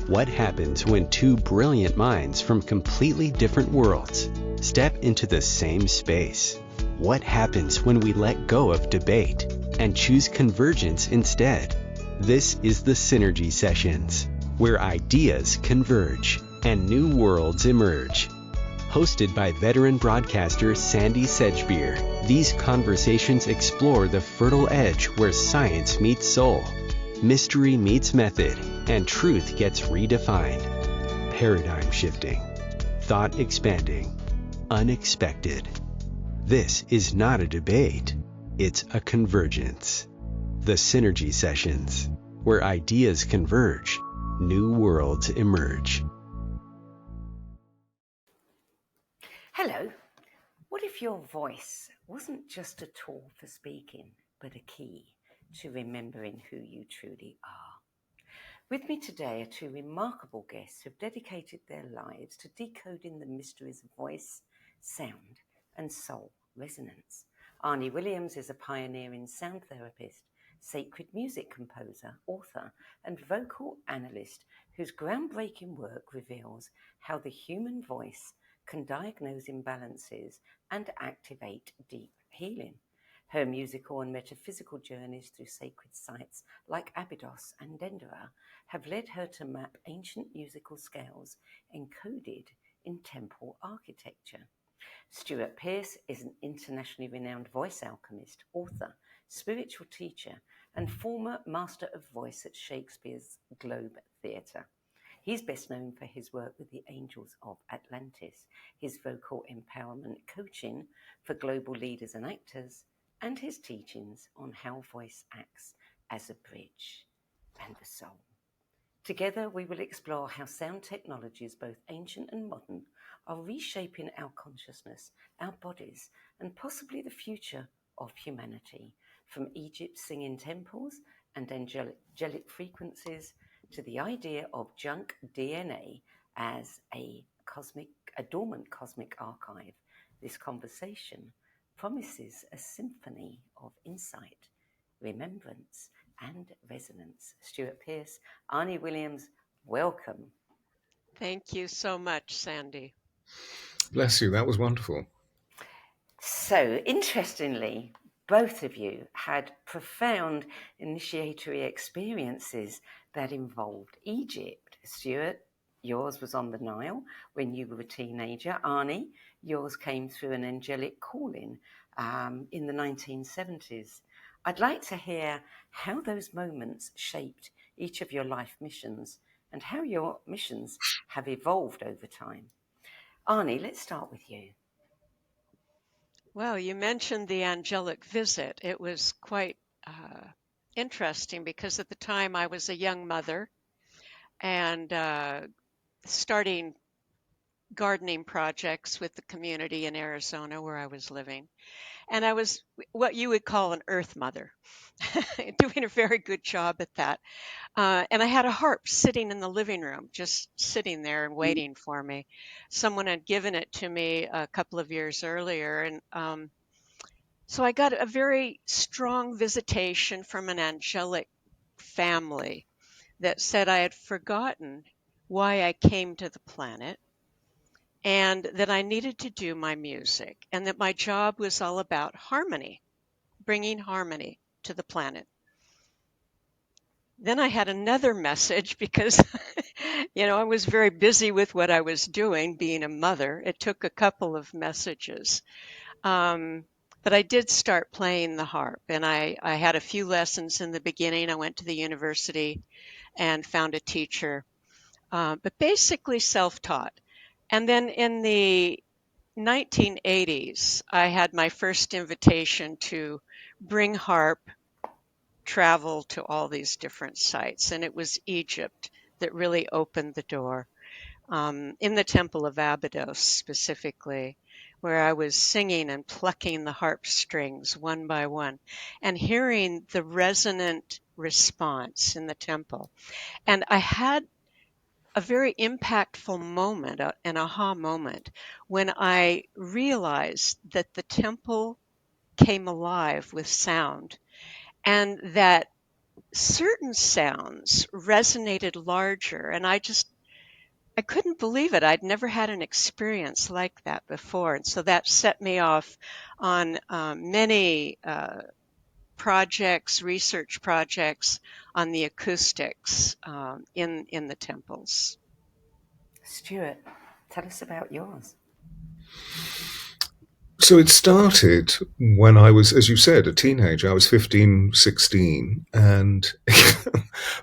What happens when two brilliant minds from completely different worlds step into the same space? What happens when we let go of debate and choose convergence instead? This is the Synergy Sessions, where ideas converge and new worlds emerge. Hosted by veteran broadcaster Sandie Sedgbeer, these conversations explore the fertile edge where science meets soul, mystery meets method, and truth gets redefined. Paradigm shifting, thought expanding, unexpected. This is not a debate, it's a convergence. The Synergy Sessions, where ideas converge, new worlds emerge. Hello. What if your voice wasn't just a tool for speaking, but a key to remembering who you truly are? With me today are two remarkable guests who've dedicated their lives to decoding the mysteries of voice, sound, and soul resonance. Arnie Williams is a pioneering sound therapist, sacred music composer, author, and vocal analyst whose groundbreaking work reveals how the human voice can diagnose imbalances and activate deep healing. Her musical and metaphysical journeys through sacred sites like Abydos and Dendera have led her to map ancient musical scales encoded in temple architecture. Stewart Pearce is an internationally renowned voice alchemist, author, spiritual teacher, and former master of voice at Shakespeare's Globe Theatre. He's best known for his work with the Angels of Atlantis, his vocal empowerment coaching for global leaders and actors, and his teachings on how voice acts as a bridge and the soul. Together, we will explore how sound technologies, both ancient and modern, are reshaping our consciousness, our bodies, and possibly the future of humanity, from Egypt's singing temples and angelic frequencies to the idea of junk DNA as a dormant cosmic archive. This conversation promises a symphony of insight, remembrance, and resonance. Stewart Pearce, Arnie Williams, welcome. Thank you so much, Sandie. Bless you. That was wonderful. So, interestingly, both of you had profound initiatory experiences that involved Egypt. Stewart, yours was on the Nile when you were a teenager. Arnie, yours came through an angelic calling in the 1970s. I'd like to hear how those moments shaped each of your life missions and how your missions have evolved over time. Arnie, let's start with you. Well, you mentioned the angelic visit. It was quite interesting because at the time I was a young mother and starting gardening projects with the community in Arizona where I was living. And I was what you would call an earth mother, doing a very good job at that. And I had a harp sitting in the living room, just sitting there and waiting for me. Someone had given it to me a couple of years earlier. And so I got a very strong visitation from an angelic family that said I had forgotten why I came to the planet and that I needed to do my music and that my job was all about harmony, bringing harmony to the planet. Then I had another message because, I was very busy with what I was doing, being a mother. It took a couple of messages. But I did start playing the harp, and I had a few lessons in the beginning. I went to the university and found a teacher, but basically self-taught. And then in the 1980s, I had my first invitation to bring harp, travel to all these different sites, and it was Egypt that really opened the door. In the Temple of Abydos specifically, where I was singing and plucking the harp strings one by one and hearing the resonant response in the temple. And I had a very impactful moment, an aha moment, when I realized that the temple came alive with sound and that certain sounds resonated larger, and I couldn't believe it. I'd never had an experience like that before, and so that set me off on many research projects on the acoustics in the temples. Stewart, tell us about yours. So it started when I was, as you said, a teenager. I was 15, 16, and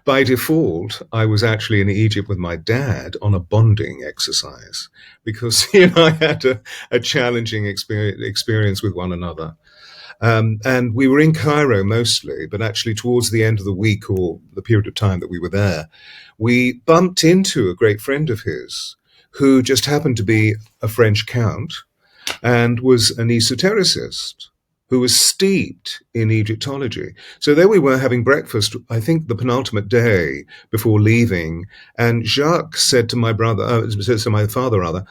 by default, I was actually in Egypt with my dad on a bonding exercise because he and I had a challenging experience with one another. And we were in Cairo mostly, but actually towards the end of the week or the period of time that we were there, we bumped into a great friend of his who just happened to be a French count and was an esotericist who was steeped in Egyptology. So there we were having breakfast, I think the penultimate day before leaving, and Jacques said to my father rather,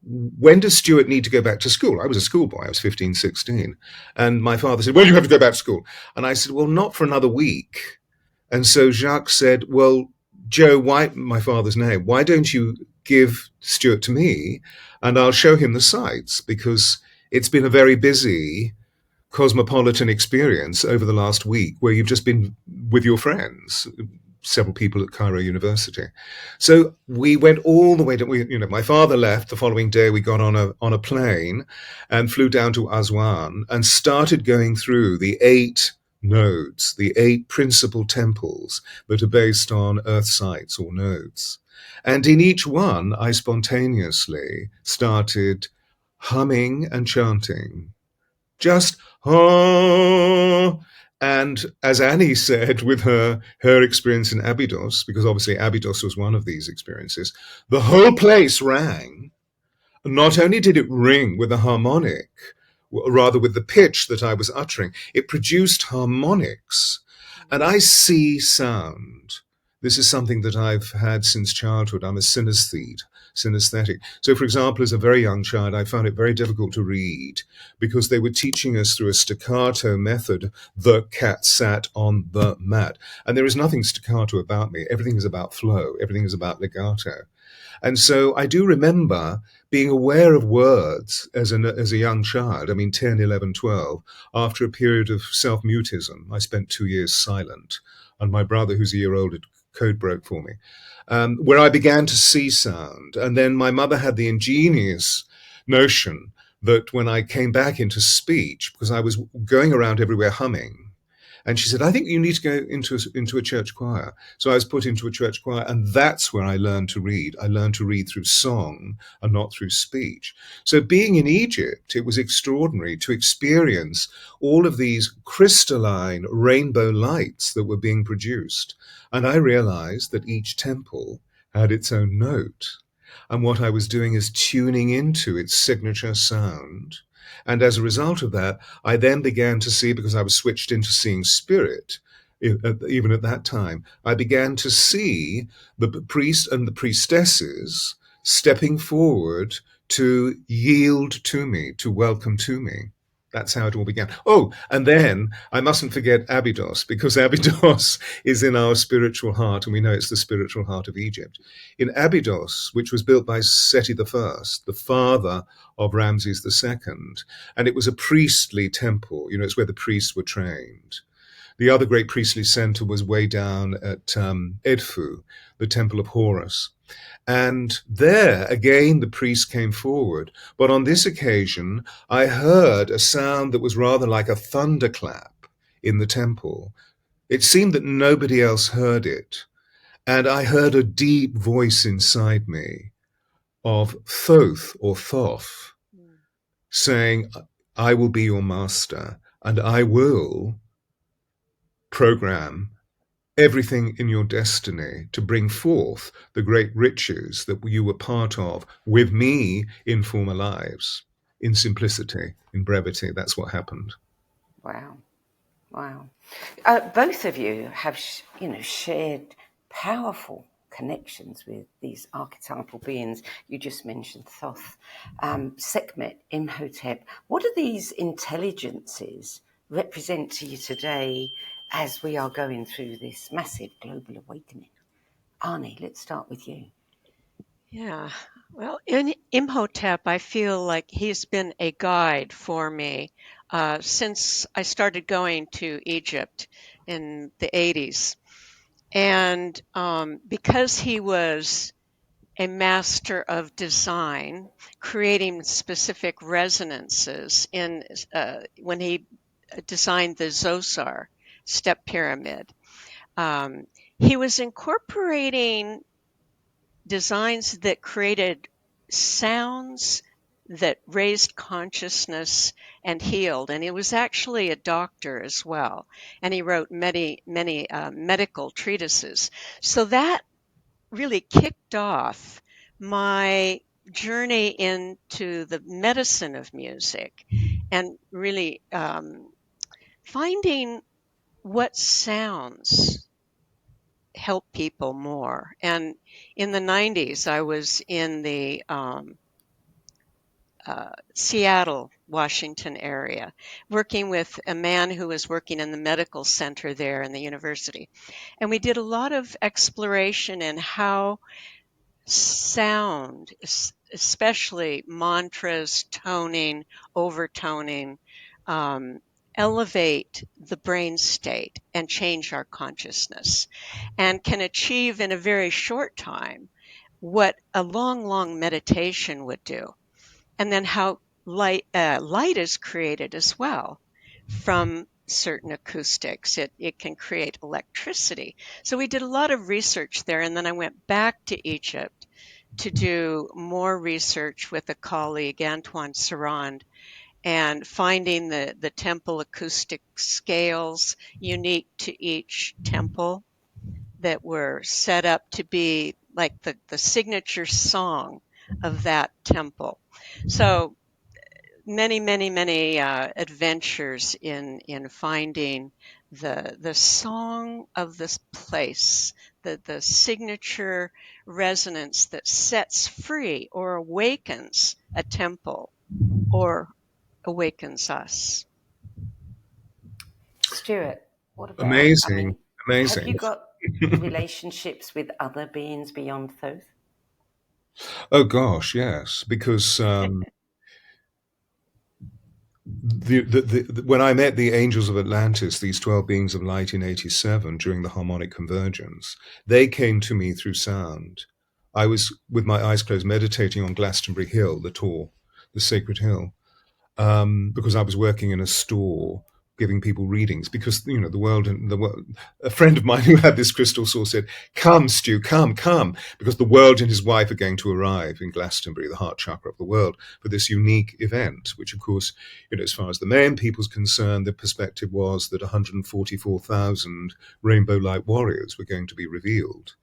when does Stewart need to go back to school? I was a schoolboy. I was 15, 16. And my father said, when do you have to go back to school? And I said, well, not for another week. And so Jacques said, well, Joe, my father's name, why don't you give Stewart to me and I'll show him the sights, because it's been a very busy cosmopolitan experience over the last week where you've just been with your friends, several people at Cairo University. So we went all the way to, my father left the following day. We got on a plane and flew down to Aswan and started going through the 8 nodes, the 8 principal temples that are based on earth sites or nodes. And in each one, I spontaneously started humming and chanting, just and as Annie said with her experience in Abydos, because obviously Abydos was one of these experiences, the whole place rang. Not only did it ring with a harmonic, rather with the pitch that I was uttering, it produced harmonics. And I see sound. This is something that I've had since childhood. I'm a synesthetic. So, for example, as a very young child, I found it very difficult to read because they were teaching us through a staccato method, the cat sat on the mat. And there is nothing staccato about me. Everything is about flow. Everything is about legato. And so I do remember being aware of words as a young child, 10, 11, 12, after a period of self-mutism. I spent 2 years silent, and my brother, who's a year older, code broke for me, where I began to see sound. And then my mother had the ingenious notion that when I came back into speech, because I was going around everywhere humming, and she said, I think you need to go into a church choir. So I was put into a church choir, and that's where I learned to read. I learned to read through song and not through speech. So being in Egypt, it was extraordinary to experience all of these crystalline rainbow lights that were being produced. And I realized that each temple had its own note. And what I was doing is tuning into its signature sound. And as a result of that, I then began to see, because I was switched into seeing spirit, even at that time, I began to see the priest and the priestesses stepping forward to yield to me, to welcome to me. That's how it all began. Oh, and then I mustn't forget Abydos, because Abydos is in our spiritual heart, and we know it's the spiritual heart of Egypt. In Abydos, which was built by Seti I, the father of Ramses II, and it was a priestly temple. It's where the priests were trained. The other great priestly center was way down at Edfu, the temple of Horus. And there, again, the priest came forward. But on this occasion, I heard a sound that was rather like a thunderclap in the temple. It seemed that nobody else heard it. And I heard a deep voice inside me of Thoth or Thoth saying, I will be your master, and I will program everything in your destiny to bring forth the great riches that you were part of with me in former lives, in simplicity, in brevity. That's what happened. Wow. Both of you have, shared powerful connections with these archetypal beings. You just mentioned Thoth, Sekhmet, Imhotep. What do these intelligences represent to you today as we are going through this massive global awakening. Arnie, let's start with you. Yeah. Well, in Imhotep, I feel like he's been a guide for me since I started going to Egypt in the 80s. And because he was a master of design, creating specific resonances in when he designed the Zosar step pyramid, he was incorporating designs that created sounds that raised consciousness and healed. And he was actually a doctor as well. And he wrote many medical treatises. So that really kicked off my journey into the medicine of music and really finding what sounds help people more. And in the 90s, I was in the Seattle, Washington area, working with a man who was working in the medical center there in the university. And we did a lot of exploration in how sound, especially mantras, toning, overtoning, elevate the brain state and change our consciousness, and can achieve in a very short time what a long meditation would do. And then how light is created as well from certain acoustics. It can create electricity. So we did a lot of research there, and then I went back to Egypt to do more research with a colleague, Antoine Sarand, and finding the temple acoustic scales unique to each temple that were set up to be like the signature song of that temple. So many adventures in finding the song of this place, the signature resonance that sets free or awakens a temple or awakens us. Stuart, what about, Amazing. have you got relationships with other beings beyond Thoth? Oh gosh, yes, because when I met the Angels of Atlantis, these 12 beings of light in 87 during the harmonic convergence, they came to me through sound. I was, with my eyes closed, meditating on Glastonbury Hill, the sacred hill, because I was working in a store giving people readings, because a friend of mine who had this crystal source said, "Come, Stu, come," because the world and his wife are going to arrive in Glastonbury, the heart chakra of the world, for this unique event, which of course, as far as the Mayan people's concerned, the perspective was that 144,000 rainbow light warriors were going to be revealed.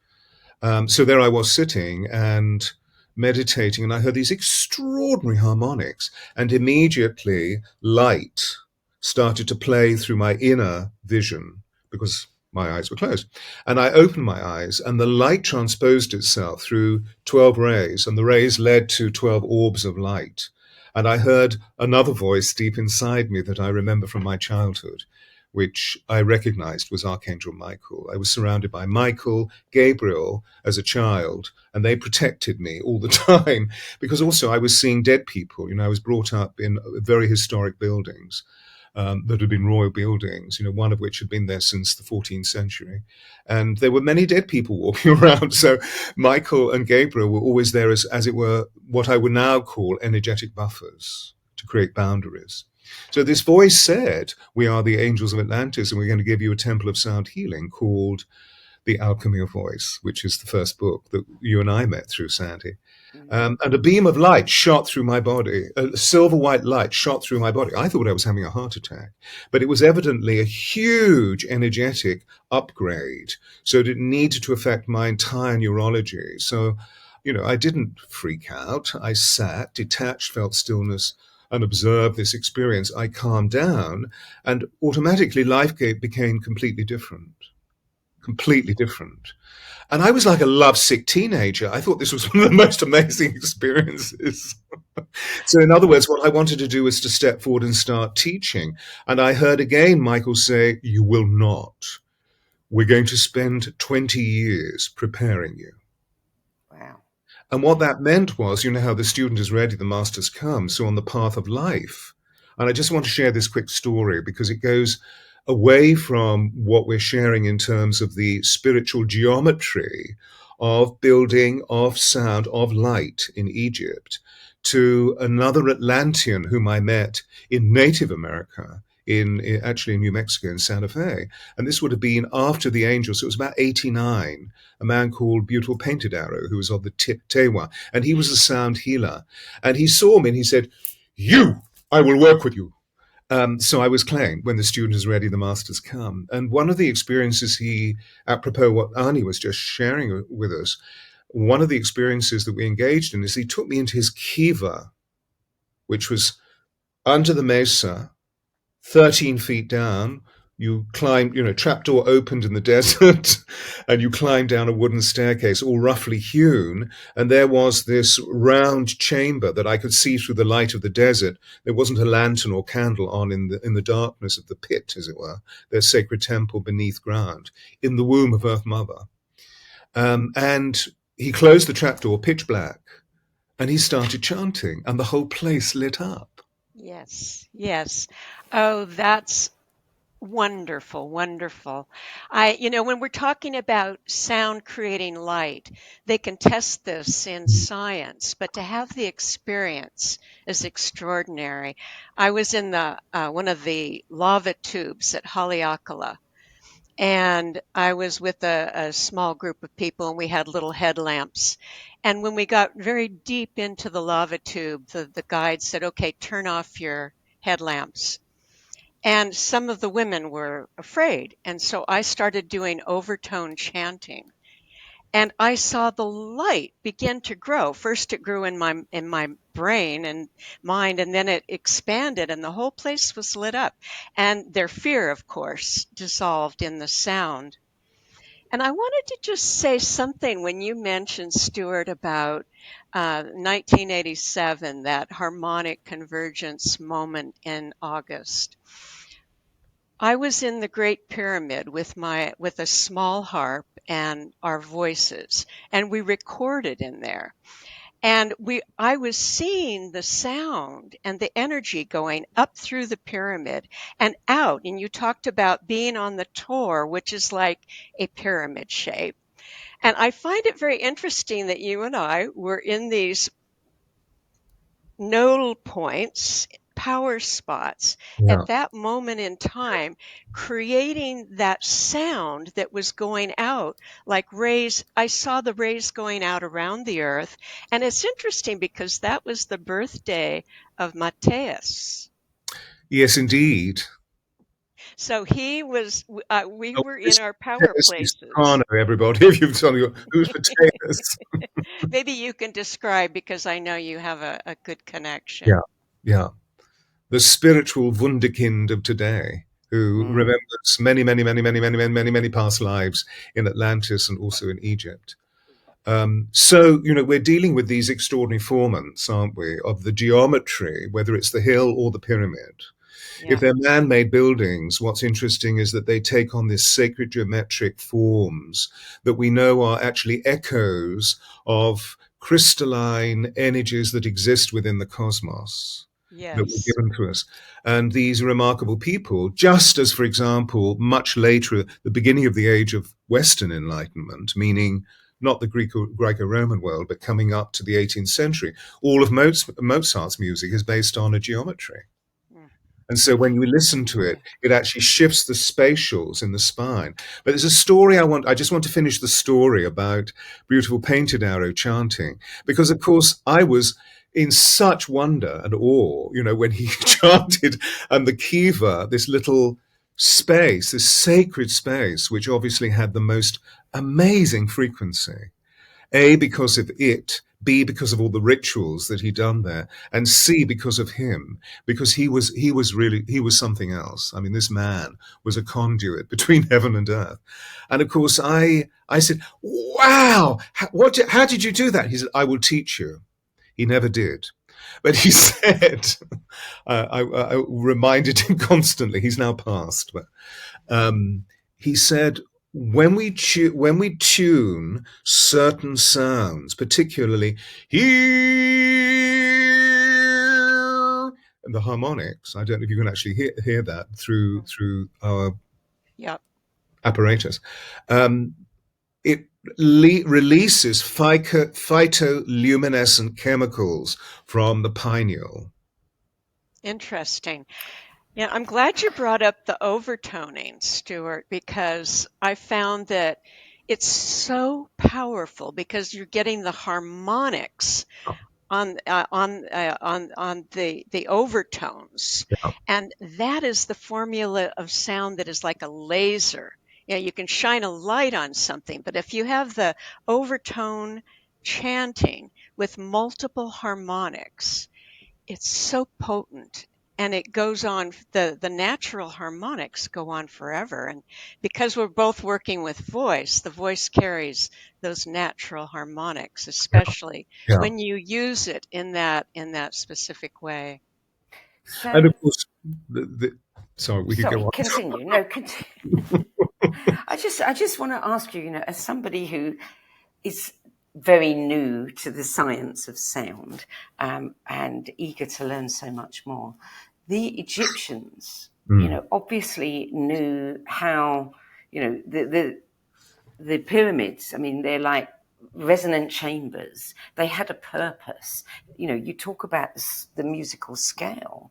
So there I was sitting and meditating, and I heard these extraordinary harmonics, and immediately light started to play through my inner vision because my eyes were closed. And I opened my eyes, and the light transposed itself through 12 rays, and the rays led to 12 orbs of light. And I heard another voice deep inside me that I remember from my childhood, which I recognized was Archangel Michael. I was surrounded by Michael, Gabriel as a child, and they protected me all the time because also I was seeing dead people. I was brought up in very historic buildings that had been royal buildings, one of which had been there since the 14th century. And there were many dead people walking around. So Michael and Gabriel were always there as it were, what I would now call energetic buffers to create boundaries. So this voice said, "We are the Angels of Atlantis, and we're going to give you a temple of sound healing called The Alchemy of Voice," which is the first book that you and I met through, Sandie. And a beam of light shot through my body, a silver white light shot through my body. I thought I was having a heart attack, but it was evidently a huge energetic upgrade. So it needed to affect my entire neurology. So, I didn't freak out. I sat, detached, felt stillness, and observed this experience. I calmed down, and automatically life became completely different. completely different. And I was like a lovesick teenager. I thought this was one of the most amazing experiences. So in other words, what I wanted to do was to step forward and start teaching. And I heard again Michael say, "You will not. We're going to spend 20 years preparing you." Wow. And what that meant was, you know how the student is ready, the master's come. So on the path of life. And I just want to share this quick story because it goes away from what we're sharing in terms of the spiritual geometry of building, of sound, of light in Egypt, to another Atlantean whom I met in Native America, actually in New Mexico, in Santa Fe. And this would have been after the Angels. So it was about 89, a man called Beautiful Painted Arrow, who was of the Tewa. And he was a sound healer. And he saw me and he said, I will work with you. So I was playing When the Student is Ready, the Master's Come. And one of the experiences apropos what Ani was just sharing with us, one of the experiences that we engaged in is he took me into his kiva, which was under the mesa, 13 feet down. You climbed, trapdoor opened in the desert, and you climbed down a wooden staircase, all roughly hewn. And there was this round chamber that I could see through the light of the desert. There wasn't a lantern or candle on in the darkness of the pit, as it were, their sacred temple beneath ground, in the womb of Earth Mother. And he closed the trapdoor, pitch black, and he started chanting, and the whole place lit up. Yes, yes. Oh, that's wonderful, wonderful. When we're talking about sound creating light, they can test this in science, but to have the experience is extraordinary. I was in one of the lava tubes at Haleakala, and I was with a small group of people, and we had little headlamps. And when we got very deep into the lava tube, the guide said, "Okay, turn off your headlamps." And some of the women were afraid. And so I started doing overtone chanting. And I saw the light begin to grow. First it grew in my brain and mind, and then it expanded and the whole place was lit up. And their fear, of course, dissolved in the sound. And I wanted to just say something when you mentioned, Stewart, about 1987, that harmonic convergence moment in August. I was in the Great Pyramid with a small harp and our voices, and we recorded in there. And I was seeing the sound and the energy going up through the pyramid and out. And you talked about being on the tour, which is like a pyramid shape. And I find it very interesting that you and I were in these nodal points, power spots, Yeah. at that moment in time, creating that sound that was going out like rays. I saw the rays going out around the earth. And it's interesting because that was the birthday of Matthias. Yes, indeed. So we were in our power places. Everybody, if you've told me who's potatoes. Maybe you can describe, because I know you have a good connection. Yeah. The spiritual wunderkind of today, who remembers many, many, many, many, many, many, many, many past lives in Atlantis and also in Egypt. So, we're dealing with these extraordinary formants, aren't we, of the geometry, whether it's the hill or the pyramid. Yeah. If they're man-made buildings, what's interesting is that they take on this sacred geometric forms that we know are actually echoes of crystalline energies that exist within the cosmos. Yes. That were given to us. And these remarkable people, just as, for example, much later, the beginning of the age of Western Enlightenment, meaning not the Greco-Roman world, but coming up to the 18th century, all of Mozart's music is based on a geometry. And so when you listen to it, it actually shifts the spatials in the spine. But there's a story I just want to finish the story about Beautiful Painted Arrow chanting, because of course I was in such wonder and awe, when he chanted, and the kiva, this little space, this sacred space, which obviously had the most amazing frequency. A, because of it B, because of all the rituals that he'd done there, and C, because of him, because he was something else. I mean, this man was a conduit between heaven and earth. And of course, I said, "Wow, how did you do that?" He said, "I will teach you." He never did. But he said, I reminded him constantly, he's now passed, but he said, when we tune certain sounds, particularly here, and the harmonics, I don't know if you can actually hear that through our apparatus, it releases phytoluminescent chemicals from the pineal. Interesting. Yeah, I'm glad you brought up the overtoning, Stewart, because I found that it's so powerful because you're getting the harmonics on the overtones, and that is the formula of sound that is like a laser. You know, you can shine a light on something, but if you have the overtone chanting with multiple harmonics, it's so potent, and it goes on. The natural harmonics go on forever, and because we're both working with voice, the voice carries those natural harmonics, especially when you use it in that specific way. So, and of course, sorry, we could go on. Continue. No, continue. I just want to ask you, as somebody who is very new to the science of sound and eager to learn so much more, the Egyptians, obviously knew how, the pyramids. I mean, they're like resonant chambers. They had a purpose. You talk about the musical scale.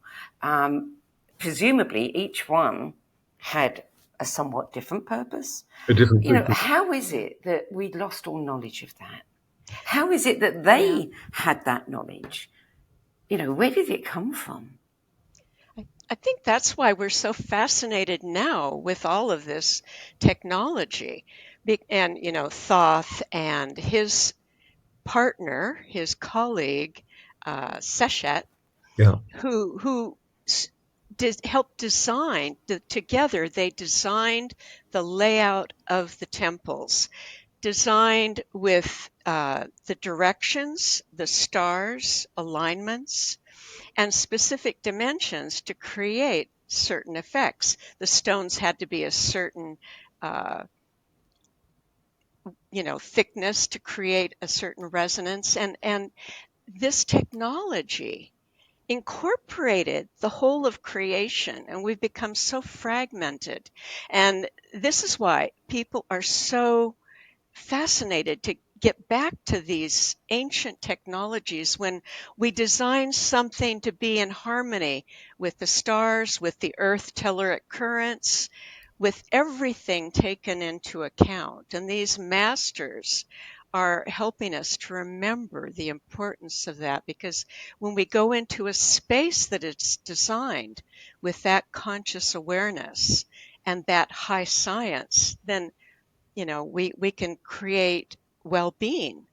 Presumably, each one had a somewhat different purpose. How is it that we lost all knowledge of that? How is it that they had that knowledge? Where did it come from? I think that's why we're so fascinated now with all of this technology. And, Thoth and his partner, his colleague, Seshet, who helped design, together they designed the layout of the temples, designed with the directions, the stars, alignments, and specific dimensions to create certain effects. The stones had to be a certain thickness to create a certain resonance, and this technology incorporated the whole of creation, and we've become so fragmented. And this is why people are so fascinated to get back to these ancient technologies when we design something to be in harmony with the stars, with the earth telluric currents, with everything taken into account. And these masters are helping us to remember the importance of that, because when we go into a space that is designed with that conscious awareness and that high science, then we can create well-being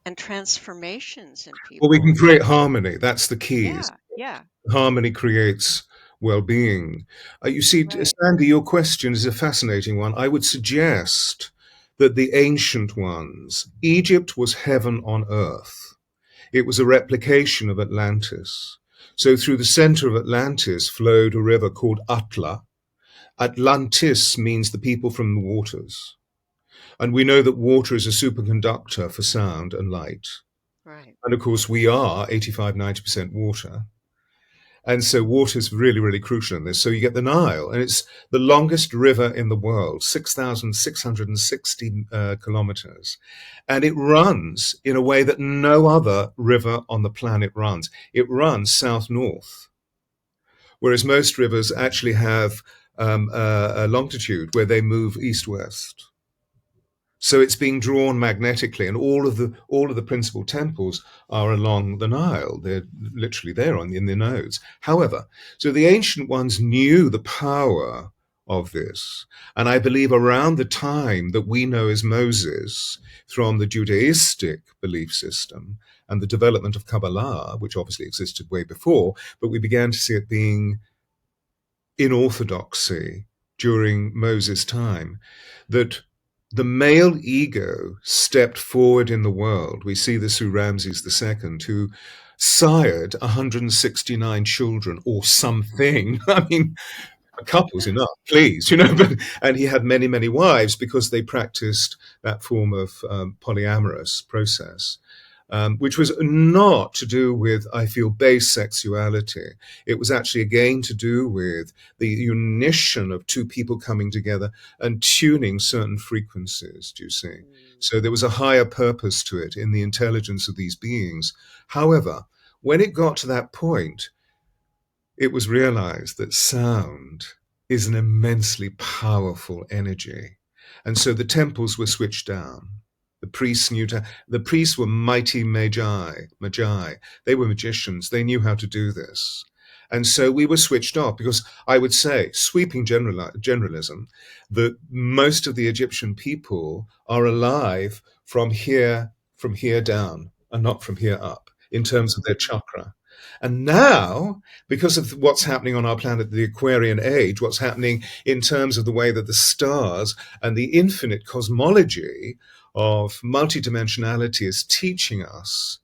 and transformations in people. Well, we can create harmony. That's the key. Yeah. Harmony creates well-being. You see, Sandie, your question is a fascinating one. I would suggest that the ancient ones, Egypt was heaven on earth. It was a replication of Atlantis. So through the center of Atlantis flowed a river called Atla. Atlantis means the people from the waters. And we know that water is a superconductor for sound and light. Right. And of course, we are 85-90% water. And so water is really, really crucial in this. So you get the Nile, and it's the longest river in the world, 6,660 kilometers. And it runs in a way that no other river on the planet runs. It runs south-north, whereas most rivers actually have a longitude where they move east-west. So it's being drawn magnetically, and all of the principal temples are along the Nile. They're literally there in the nodes. However, so the ancient ones knew the power of this. And I believe around the time that we know as Moses from the Judaistic belief system and the development of Kabbalah, which obviously existed way before, but we began to see it being in orthodoxy during Moses' time, that the male ego stepped forward in the world. We see this through Ramses II, who sired 169 children or something. I mean, a couple's enough, please, but, and he had many, many wives because they practiced that form of polyamorous process. Which was not to do with, I feel, base sexuality. It was actually, again, to do with the unition of two people coming together and tuning certain frequencies, do you see? So there was a higher purpose to it in the intelligence of these beings. However, when it got to that point, it was realized that sound is an immensely powerful energy. And so the temples were switched down. The priests the priests were mighty magi. They were magicians. They knew how to do this. And so we were switched off because I would say, sweeping generalism, that most of the Egyptian people are alive from here down and not from here up in terms of their chakra. And now, because of what's happening on our planet, the Aquarian age, what's happening in terms of the way that the stars and the infinite cosmology of multidimensionality is teaching us.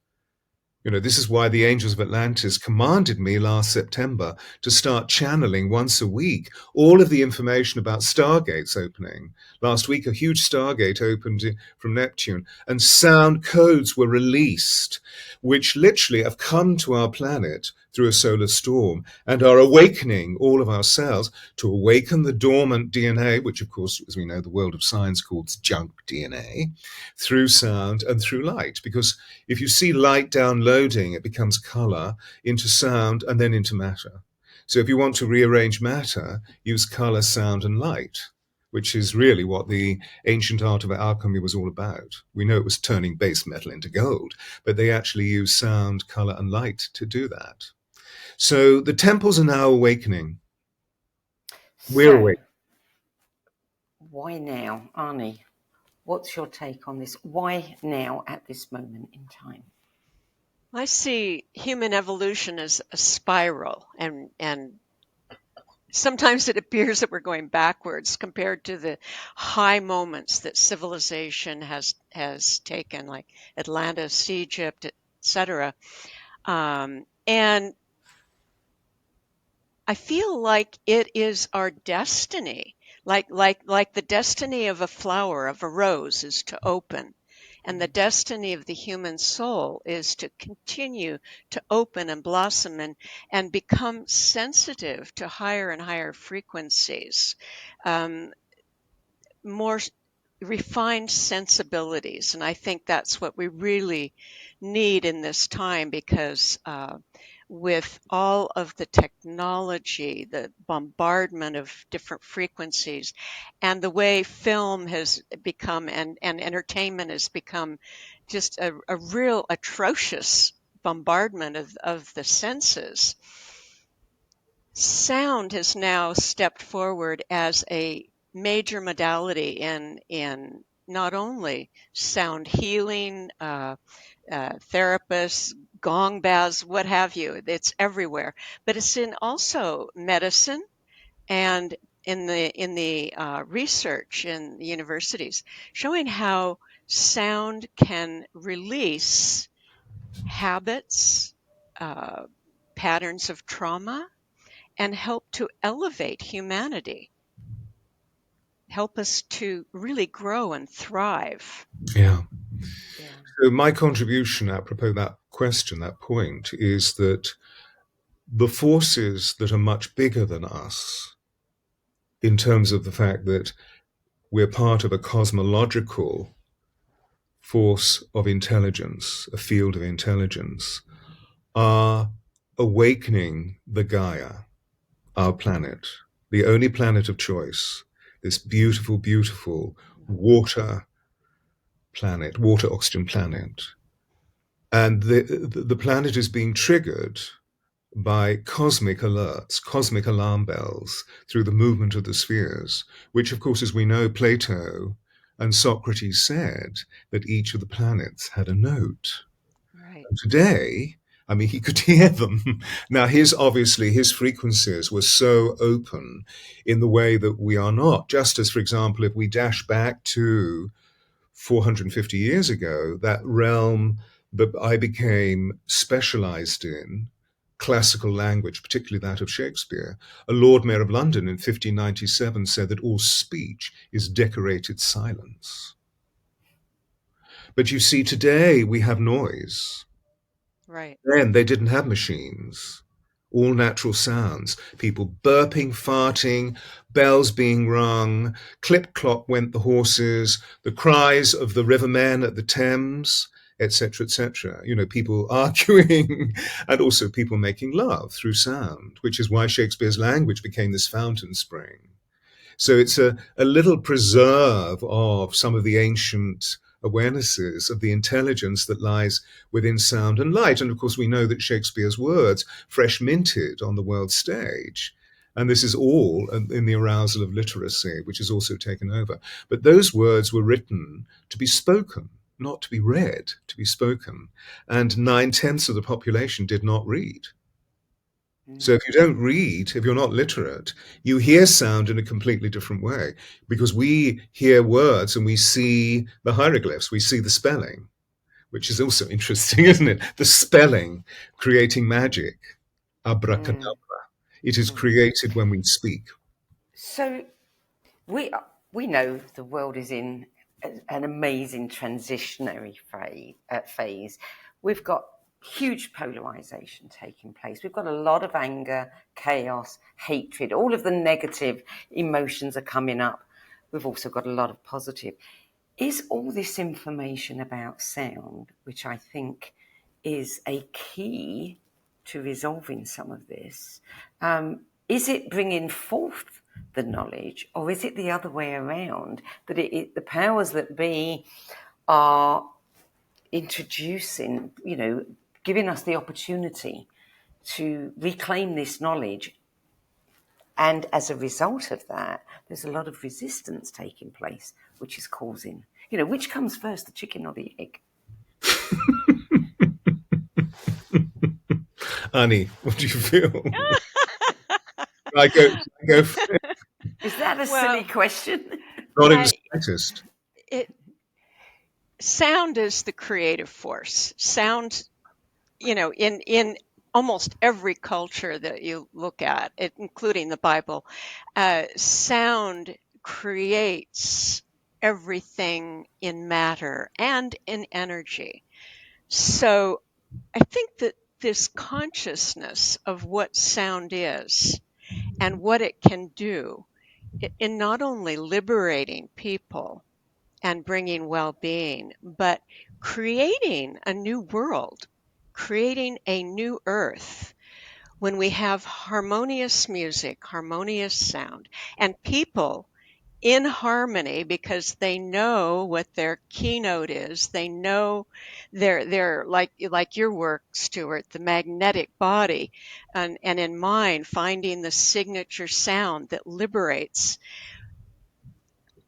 This is why the Angels of Atlantis commanded me last September to start channeling once a week all of the information about stargates opening. Last week, a huge stargate opened from Neptune, and sound codes were released, which literally have come to our planet through a solar storm and are awakening all of our cells to awaken the dormant DNA, which, of course, as we know, the world of science calls junk DNA, through sound and through light. Because if you see light downloading, it becomes color into sound and then into matter. So if you want to rearrange matter, use color, sound, and light, which is really what the ancient art of alchemy was all about. We know it was turning base metal into gold, but they actually used sound, color, and light to do that. So the temples are now awakening. We're awake. Why now, Arnie? What's your take on this? Why now at this moment in time? I see human evolution as a spiral, and sometimes it appears that we're going backwards compared to the high moments that civilization has taken, like Atlantis, Egypt, etc. And I feel like it is our destiny, like the destiny of a flower, of a rose, is to open. And the destiny of the human soul is to continue to open and blossom and become sensitive to higher and higher frequencies, more refined sensibilities. And I think that's what we really need in this time, because with all of the technology, the bombardment of different frequencies, and the way film has become and entertainment has become just a real atrocious bombardment of the senses, sound has now stepped forward as a major modality in not only sound healing, therapists, gong baths, what have you. It's everywhere, but it's in also medicine and in the research in the universities, showing how sound can release habits, patterns of trauma, and help to elevate humanity, help us to really grow and thrive. Yeah. So my contribution, apropos that question, that point, is that the forces that are much bigger than us, in terms of the fact that we're part of a cosmological force of intelligence, a field of intelligence, are awakening the Gaia, our planet, the only planet of choice, this beautiful, beautiful water planet, water oxygen planet. And the planet is being triggered by cosmic alerts, cosmic alarm bells through the movement of the spheres, which, of course, as we know, Plato and Socrates said that each of the planets had a note. Right. And today, I mean, he could hear them. Now, his frequencies were so open in the way that we are not. Just as, for example, if we dash back to 450 years ago, that realm that I became specialized in, classical language, particularly that of Shakespeare, a Lord Mayor of London in 1597 said that all speech is decorated silence. But you see, today we have noise. Right. Then they didn't have machines. All natural sounds. People burping, farting, bells being rung, clip clop went the horses, the cries of the rivermen at the Thames, etc., etc. You know, people arguing and also people making love through sound, which is why Shakespeare's language became this fountain spring. So it's a little preserve of some of the ancient awarenesses of the intelligence that lies within sound and light. And of course, we know that Shakespeare's words, fresh minted on the world stage, and this is all in the arousal of literacy, which has also taken over. But those words were written to be spoken, not to be read, to be spoken. And 9/10 of the population did not read. So if you don't read, if you're not literate, you hear sound in a completely different way, because we hear words and we see the hieroglyphs, we see the spelling, which is also interesting, isn't it? The spelling creating magic, abracadabra. It is created when we speak. So we know the world is in an amazing transitionary phase. We've got huge polarization taking place. We've got a lot of anger, chaos, hatred. All of the negative emotions are coming up. We've also got a lot of positive. Is all this information about sound, which I think is a key to resolving some of this, is it bringing forth the knowledge, or is it the other way around, that the powers that be are introducing, giving us the opportunity to reclaim this knowledge, and as a result of that, there's a lot of resistance taking place, which is causing, which comes first, the chicken or the egg? Annie, what do you feel? I go Is that a silly question? not in the slightest. Sound is the creative force. Sound, in almost every culture that you look at, including the Bible, sound creates everything in matter and in energy. So I think that this consciousness of what sound is and what it can do in not only liberating people and bringing well-being, but creating a new world, creating a new earth. When we have harmonious music, harmonious sound, and people in harmony because they know what their keynote is. They know they're like your work, Stewart, the magnetic body, and in mine, finding the signature sound that liberates.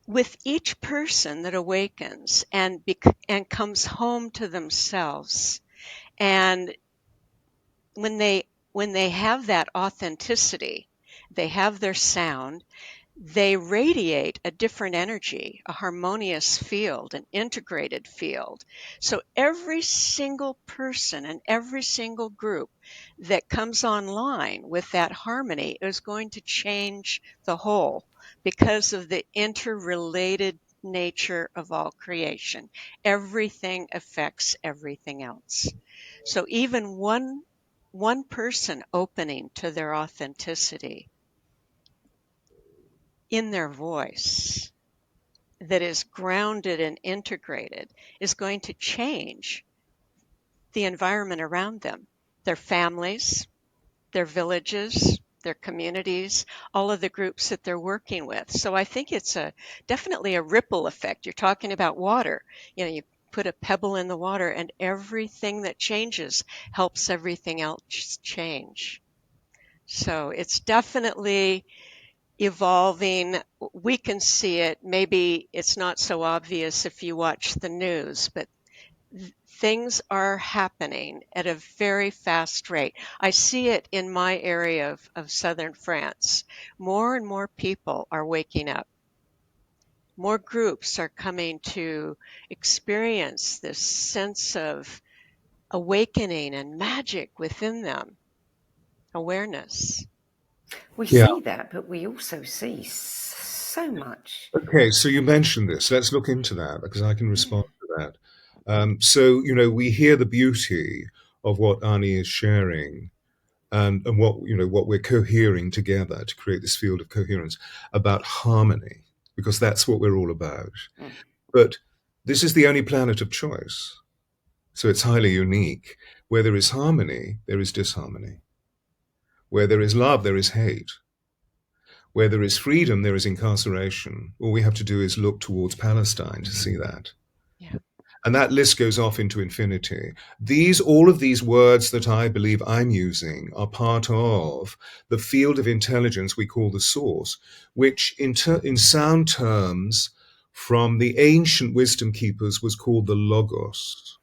With each person that awakens and comes home to themselves, and when they have that authenticity, they have their sound, they radiate a different energy, a harmonious field, an integrated field. So every single person and every single group that comes online with that harmony is going to change the whole because of the interrelated nature of all creation. Everything affects everything else. So even one person opening to their authenticity in their voice that is grounded and integrated is going to change the environment around them, their families, their villages, their communities, all of the groups that they're working with. So I think it's definitely a ripple effect. You're talking about water. You put a pebble in the water, and everything that changes helps everything else change. So it's definitely evolving. We can see it. Maybe it's not so obvious if you watch the news, but things are happening at a very fast rate. I see it in my area of southern France. More and more people are waking up. More groups are coming to experience this sense of awakening and magic within them, awareness. We Yeah. see that, but we also see so much. Okay, so you mentioned this. Let's look into that because I can respond to that. So, we hear the beauty of what Ani is sharing and what we're cohering together to create this field of coherence about harmony, because that's what we're all about. Mm. But this is the only planet of choice. So it's highly unique. Where there is harmony, there is disharmony. Where there is love, there is hate. Where there is freedom, there is incarceration. All we have to do is look towards Palestine to see that. Yeah. And that list goes off into infinity. All of these words that I believe I'm using are part of the field of intelligence we call the source, which in sound terms from the ancient wisdom keepers was called the logos,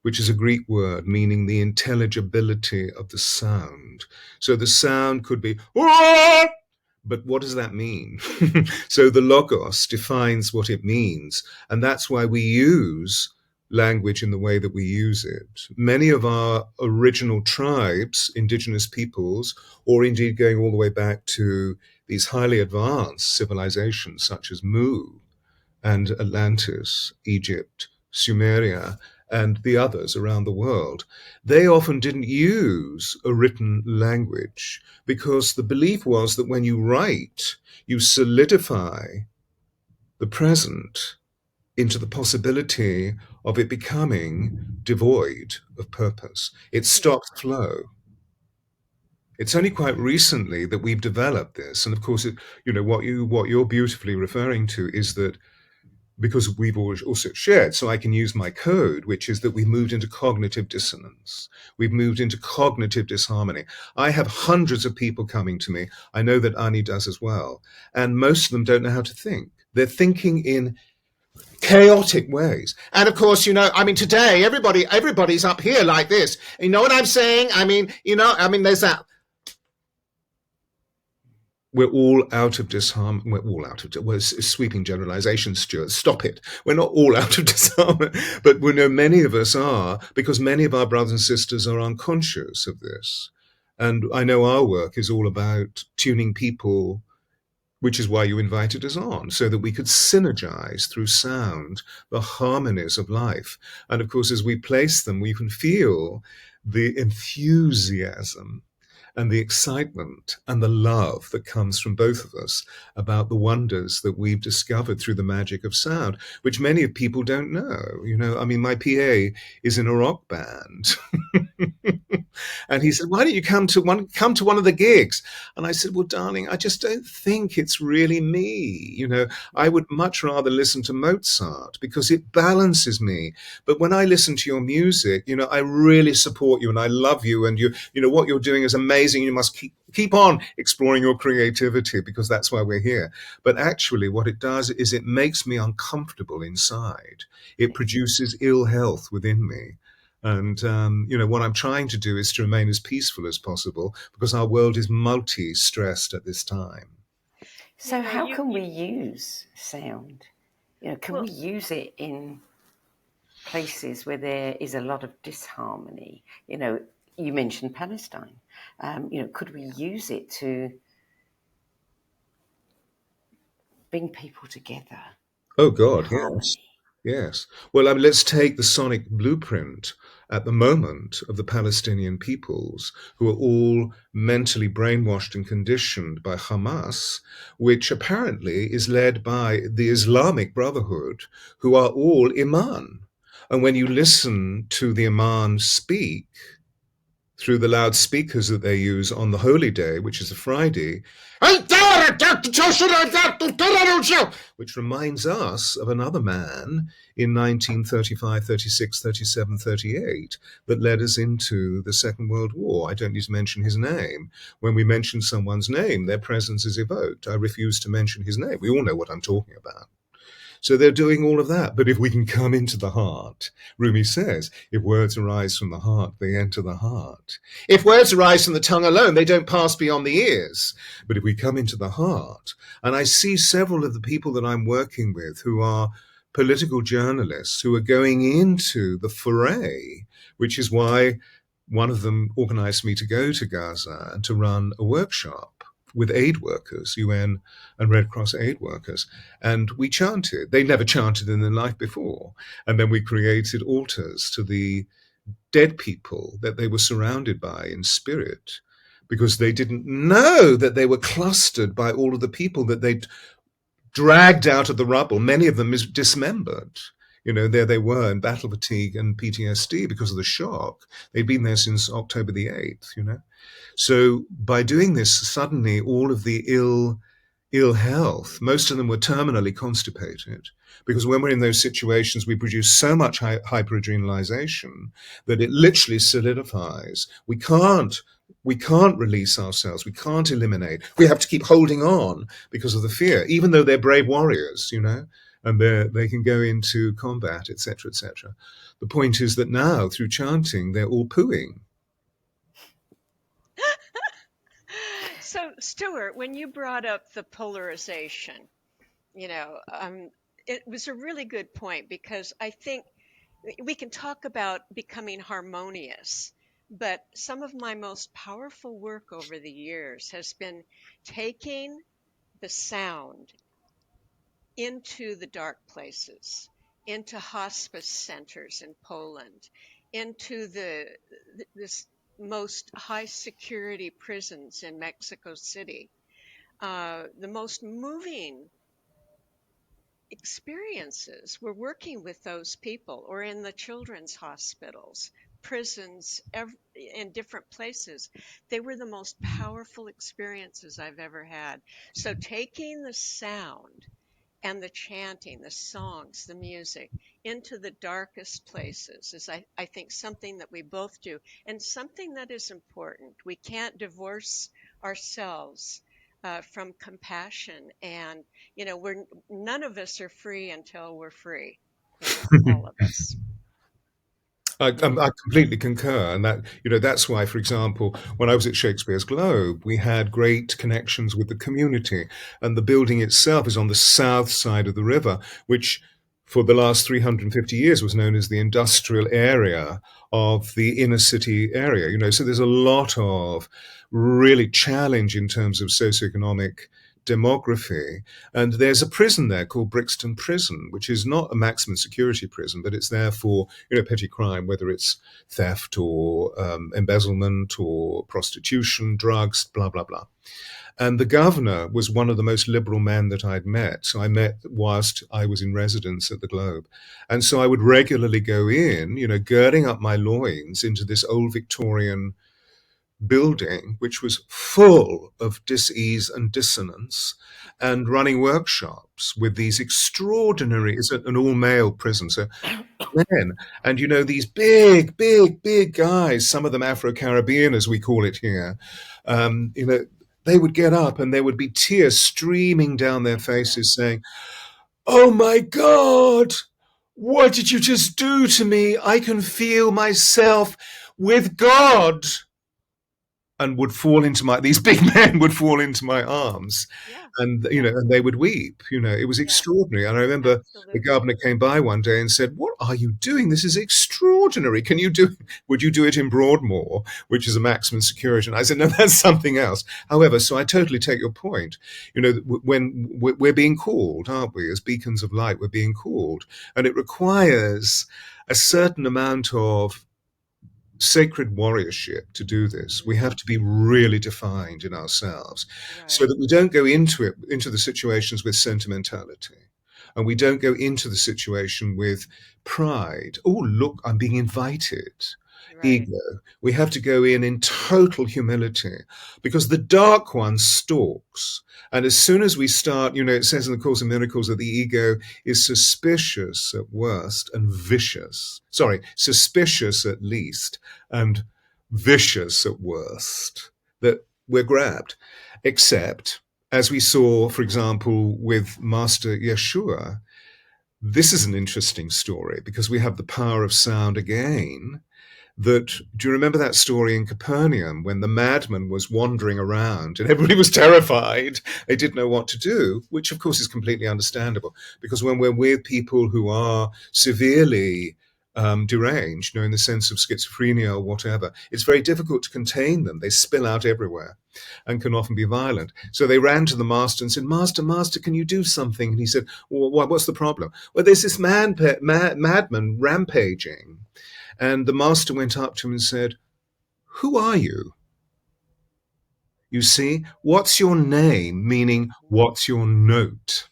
which is a Greek word meaning the intelligibility of the sound. So the sound could be, but what does that mean? So the logos defines what it means, and that's why we use language in the way that we use it. Many of our original tribes, indigenous peoples, or indeed going all the way back to these highly advanced civilizations such as Mu and Atlantis, Egypt, Sumeria, and the others around the world, they often didn't use a written language because the belief was that when you write, you solidify the present into the possibility of it becoming devoid of purpose. It stops flow. It's only quite recently that we've developed this. And of course, what you're beautifully referring to is that because we've also shared, so I can use my code, which is that we've moved into cognitive dissonance. We've moved into cognitive disharmony. I have hundreds of people coming to me. I know that Ani does as well. And most of them don't know how to think. They're thinking in chaotic ways. And of course, today everybody's up here like this. You know what I'm saying? There's that. We're all out of disharmony. We're all out of. Well, it's sweeping generalizations, Stuart. Stop it. We're not all out of disharmony, but we know many of us are, because many of our brothers and sisters are unconscious of this. And I know our work is all about tuning people, which is why you invited us on, so that we could synergize through sound the harmonies of life. And of course, as we place them, we can feel the enthusiasm and the excitement and the love that comes from both of us about the wonders that we've discovered through the magic of sound, which many people don't know. My PA is in a rock band. And he said, why don't you come to one of the gigs? And I said, well, darling, I just don't think it's really me. I would much rather listen to Mozart because it balances me. But when I listen to your music, I really support you and I love you. And what you're doing is amazing. You must keep on exploring your creativity because that's why we're here. But actually what it does is it makes me uncomfortable inside. It produces ill health within me. And, what I'm trying to do is to remain as peaceful as possible because our world is multi-stressed at this time. So how can we use sound? Can we use it in places where there is a lot of disharmony? You mentioned Palestine. Could we use it to bring people together? Oh, God, yes. Yes. Well, let's take the sonic blueprint at the moment of the Palestinian peoples, who are all mentally brainwashed and conditioned by Hamas, which apparently is led by the Islamic Brotherhood, who are all Iman. And when you listen to the Iman speak, through the loudspeakers that they use on the holy day, which is a Friday, which reminds us of another man in 1935, 36, 37, 38 that led us into the Second World War. I don't need to mention his name. When we mention someone's name, their presence is evoked. I refuse to mention his name. We all know what I'm talking about. So they're doing all of that. But if we can come into the heart, Rumi says, if words arise from the heart, they enter the heart. If words arise from the tongue alone, they don't pass beyond the ears. But if we come into the heart, and I see several of the people that I'm working with who are political journalists who are going into the foray, which is why one of them organized me to go to Gaza and to run a workshop with aid workers, UN and Red Cross aid workers. And we chanted. They never chanted in their life before. And then we created altars to the dead people that they were surrounded by in spirit, because they didn't know that they were clustered by all of the people that they'd dragged out of the rubble. Many of them is dismembered. You know, there they were in battle fatigue and PTSD because of the shock. They'd been there since October the 8th, you know. So by doing this, suddenly all of the ill health, most of them were terminally constipated, because when we're in those situations, we produce so much hyperadrenalization that it literally solidifies. We can't release ourselves. We can't eliminate. We have to keep holding on because of the fear, even though they're brave warriors, you know, and they can go into combat, etc., etc. The point is that now, through chanting, they're all pooing. So, Stewart, when you brought up the polarization, it was a really good point, because I think we can talk about becoming harmonious, but some of my most powerful work over the years has been taking the sound into the dark places, into hospice centers in Poland, into this most high security prisons in Mexico City, the most moving experiences were working with those people, or in the children's hospitals, prisons, in different places. They were the most powerful experiences I've ever had. So taking the sound and the chanting, the songs, the music into the darkest places is, I think, something that we both do, and something that is important. We can't divorce ourselves from compassion, and none of us are free until we're free. All of us. I completely concur, and that's why, for example, when I was at Shakespeare's Globe, we had great connections with the community, and the building itself is on the south side of the river, which for the last 350 years was known as the industrial area of the inner city area. So there's a lot of really challenge in terms of socioeconomic demography. And there's a prison there called Brixton Prison, which is not a maximum security prison, but it's there for petty crime, whether it's theft or embezzlement or prostitution, drugs, blah, blah, blah. And the governor was one of the most liberal men that I'd met. So I met whilst I was in residence at the Globe. And so I would regularly go in, girding up my loins into this old Victorian building, which was full of dis-ease and dissonance, and running workshops with these extraordinary, it's an all-male prison, so men, and these big guys, some of them Afro-Caribbean, as we call it here, they would get up and there would be tears streaming down their faces saying, "Oh my God, what did you just do to me? I can feel myself with God." And would fall into these big men would fall into my arms, and and they would weep. It was extraordinary. And I remember the governor came by one day and said, "What are you doing? This is extraordinary. Would you do it in Broadmoor, which is a maximum security?" And I said, "No, that's something else." However, so I totally take your point. When we're being called, aren't we, as beacons of light? We're being called, and it requires a certain amount of sacred warriorship to do this. We have to be really defined in ourselves, so that we don't go into the situations with sentimentality, and we don't go into the situation with pride. "Oh, look, I'm being invited. Right. ego. We have to go in total humility, because the dark one stalks. And as soon as we start, it says in the Course in Miracles that the ego is suspicious at worst and vicious. Sorry, suspicious at least and vicious at worst, that we're grabbed. Except, as we saw, for example, with Master Yeshua, this is an interesting story because we have the power of sound again. Do you remember that story in Capernaum when the madman was wandering around and everybody was terrified? They didn't know what to do, which of course is completely understandable, because when we're with people who are severely deranged, in the sense of schizophrenia or whatever, it's very difficult to contain them. They spill out everywhere and can often be violent. So they ran to the master and said, Master, can you do something? And he said, well, what's the problem? Well, there's this madman rampaging. And the master went up to him and said, who are you? You see, what's your name? Meaning, what's your note?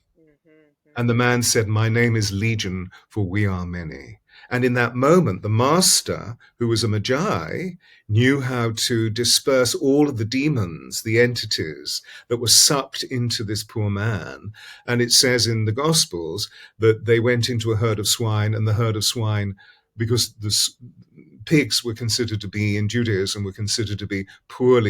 And the man said, my name is Legion, for we are many. And in that moment, the master, who was a magi, knew how to disperse all of the demons, the entities that were sucked into this poor man. And it says in the Gospels that they went into a herd of swine, and the herd of swine, because the pigs were considered to be, in Judaism, were considered to be poor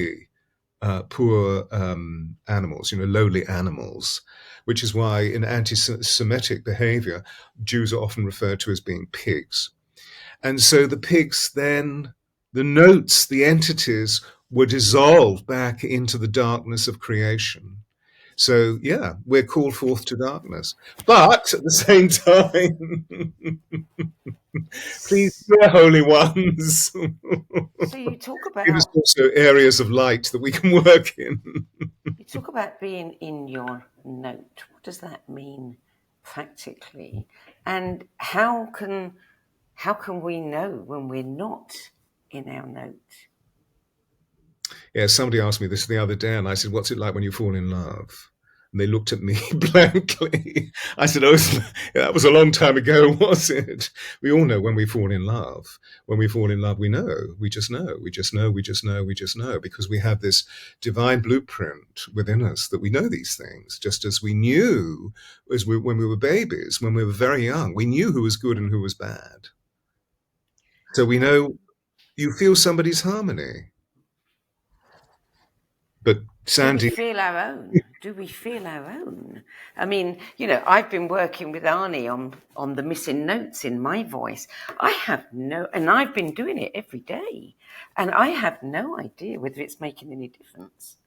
animals, lowly animals, which is why in anti-Semitic behavior, Jews are often referred to as being pigs. And so the pigs then, the notes, the entities were dissolved back into the darkness of creation. So, yeah, we're called forth to darkness. But at the same time, please, dear holy ones, So you talk give us about also areas of light that we can work in. you talk about being in your note. What does that mean practically? And how can we know when we're not in our note? Yeah, somebody asked me this the other day, and I said, what's it like when you fall in love? And they looked at me blankly. I said, oh, that was a long time ago, was it? We all know when we fall in love. When we fall in love, we know. We just know. We just know. We just know. We just know. Because we have this divine blueprint within us that we know these things, just as we knew when we were babies, when we were very young. We knew who was good and who was bad. So we know you feel somebody's harmony. But Do we Sandie, feel our own? Do we feel our own? I mean, I've been working with Arnie on the missing notes in my voice. And I've been doing it every day, and I have no idea whether it's making any difference.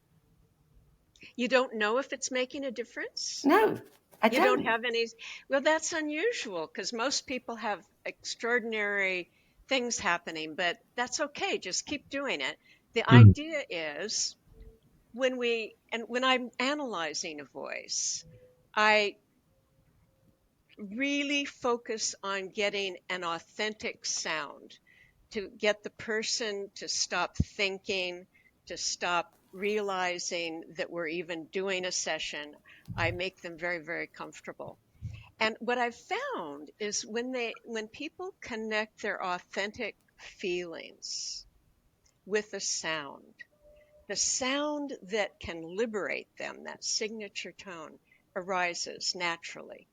You don't know if it's making a difference? No, I You don't. don't have any. Well, that's unusual because most people have extraordinary things happening, but that's okay. Just keep doing it. The idea is when I'm analyzing a voice, I really focus on getting an authentic sound to get the person to stop thinking, to stop realizing that we're even doing a session. I make them very, very comfortable. And what I've found is when people connect their authentic feelings with the sound that can liberate them, that signature tone arises naturally.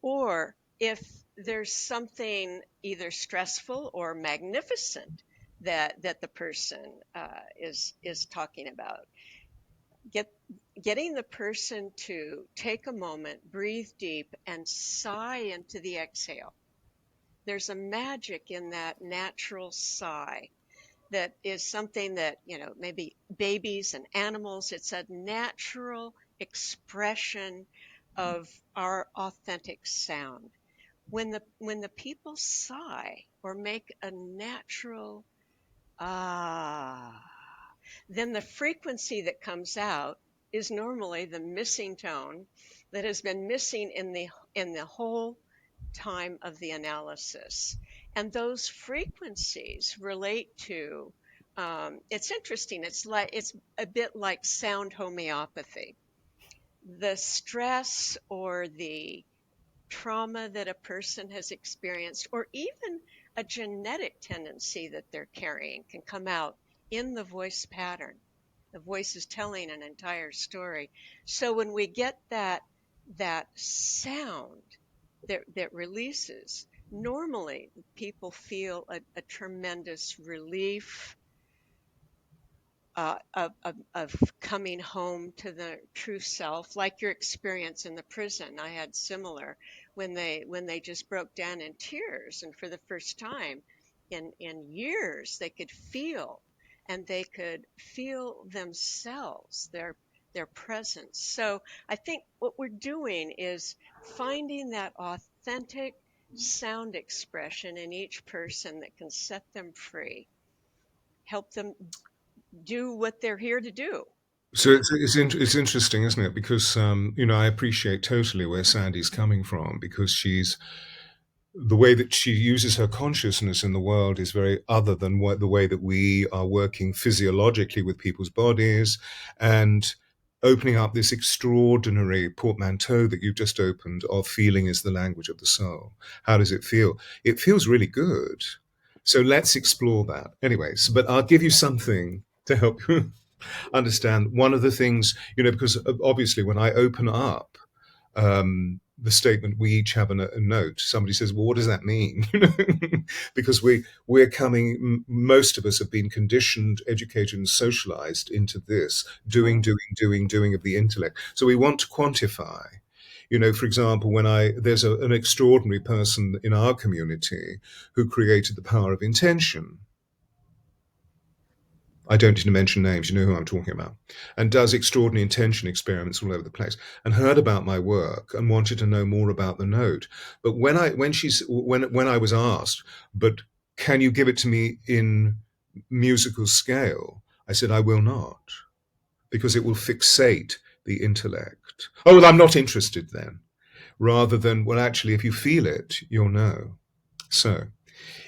Or if there's something either stressful or magnificent that the person is talking about, getting the person to take a moment, breathe deep, and sigh into the exhale. There's a magic in that natural sigh that is something that, maybe babies and animals, it's a natural expression of our authentic sound. When the people sigh or make a natural ah, then the frequency that comes out is normally the missing tone that has been missing in the whole time of the analysis. And those frequencies relate to it's interesting. It's a bit like sound homeopathy. The stress or the trauma that a person has experienced, or even a genetic tendency that they're carrying can come out in the voice pattern. The voice is telling an entire story. So when we get that sound that releases, normally people feel a tremendous relief, of coming home to the true self, like your experience in the prison. I had similar when they just broke down in tears, and for the first time in years they could feel, and they could feel themselves, their presence. So I think what we're doing is finding that authentic sound expression in each person that can set them free, help them do what they're here to do. So it's interesting, isn't it? Because I appreciate totally where Sandie's coming from, because she's the way that she uses her consciousness in the world is very other than the way that we are working physiologically with people's bodies, and opening up this extraordinary portmanteau that you've just opened of feeling is the language of the soul. How does it feel? It feels really good. So let's explore that. Anyways, but I'll give you something to help you understand. One of the things, because obviously when I open up the statement, we each have a note, somebody says, well, what does that mean? Because we're coming, most of us have been conditioned, educated, and socialized into this doing of the intellect. So we want to quantify. For example, there's an extraordinary person in our community who created the power of intention. I don't need to mention names, you know who I'm talking about, and does extraordinary intention experiments all over the place, and heard about my work and wanted to know more about the note. But when I was asked, but can you give it to me in musical scale? I said, I will not, because it will fixate the intellect. Oh, well, I'm not interested then. Rather than, well, actually, if you feel it, you'll know. So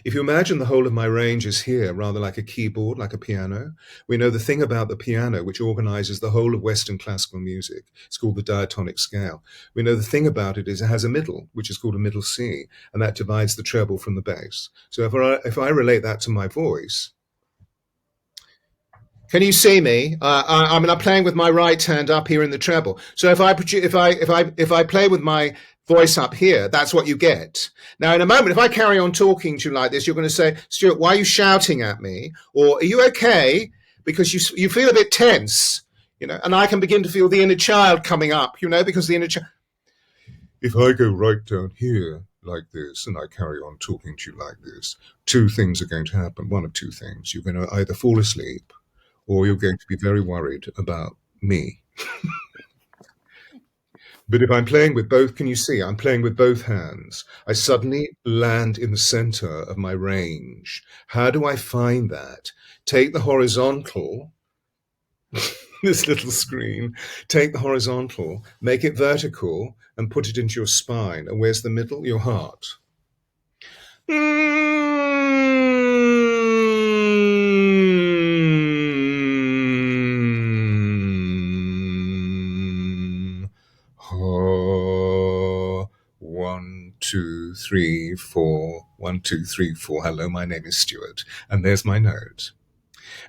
if you imagine the whole of my range is here, rather like a keyboard, like a piano, we know the thing about the piano, which organizes the whole of Western classical music. It's called the diatonic scale. We know the thing about it is it has a middle, which is called a middle C, and that divides the treble from the bass. So if I relate that to my voice, can you see me? I'm playing with my right hand up here in the treble. So if I play with my voice up here, that's what you get. Now, in a moment, if I carry on talking to you like this, you're going to say, Stewart, why are you shouting at me? Or are you okay? Because you feel a bit tense, and I can begin to feel the inner child coming up, because the inner child. If I go right down here like this and I carry on talking to you like this, two things are going to happen. One of two things. You're going to either fall asleep or you're going to be very worried about me. But if I'm playing with both, can you see? I'm playing with both hands. I suddenly land in the center of my range. How do I find that? Take the horizontal, this little screen, take the horizontal, make it vertical, and put it into your spine. And where's the middle? Your heart. One, two, three, four. 1, 2, 3, 4. Hello, my name is Stewart. And there's my note.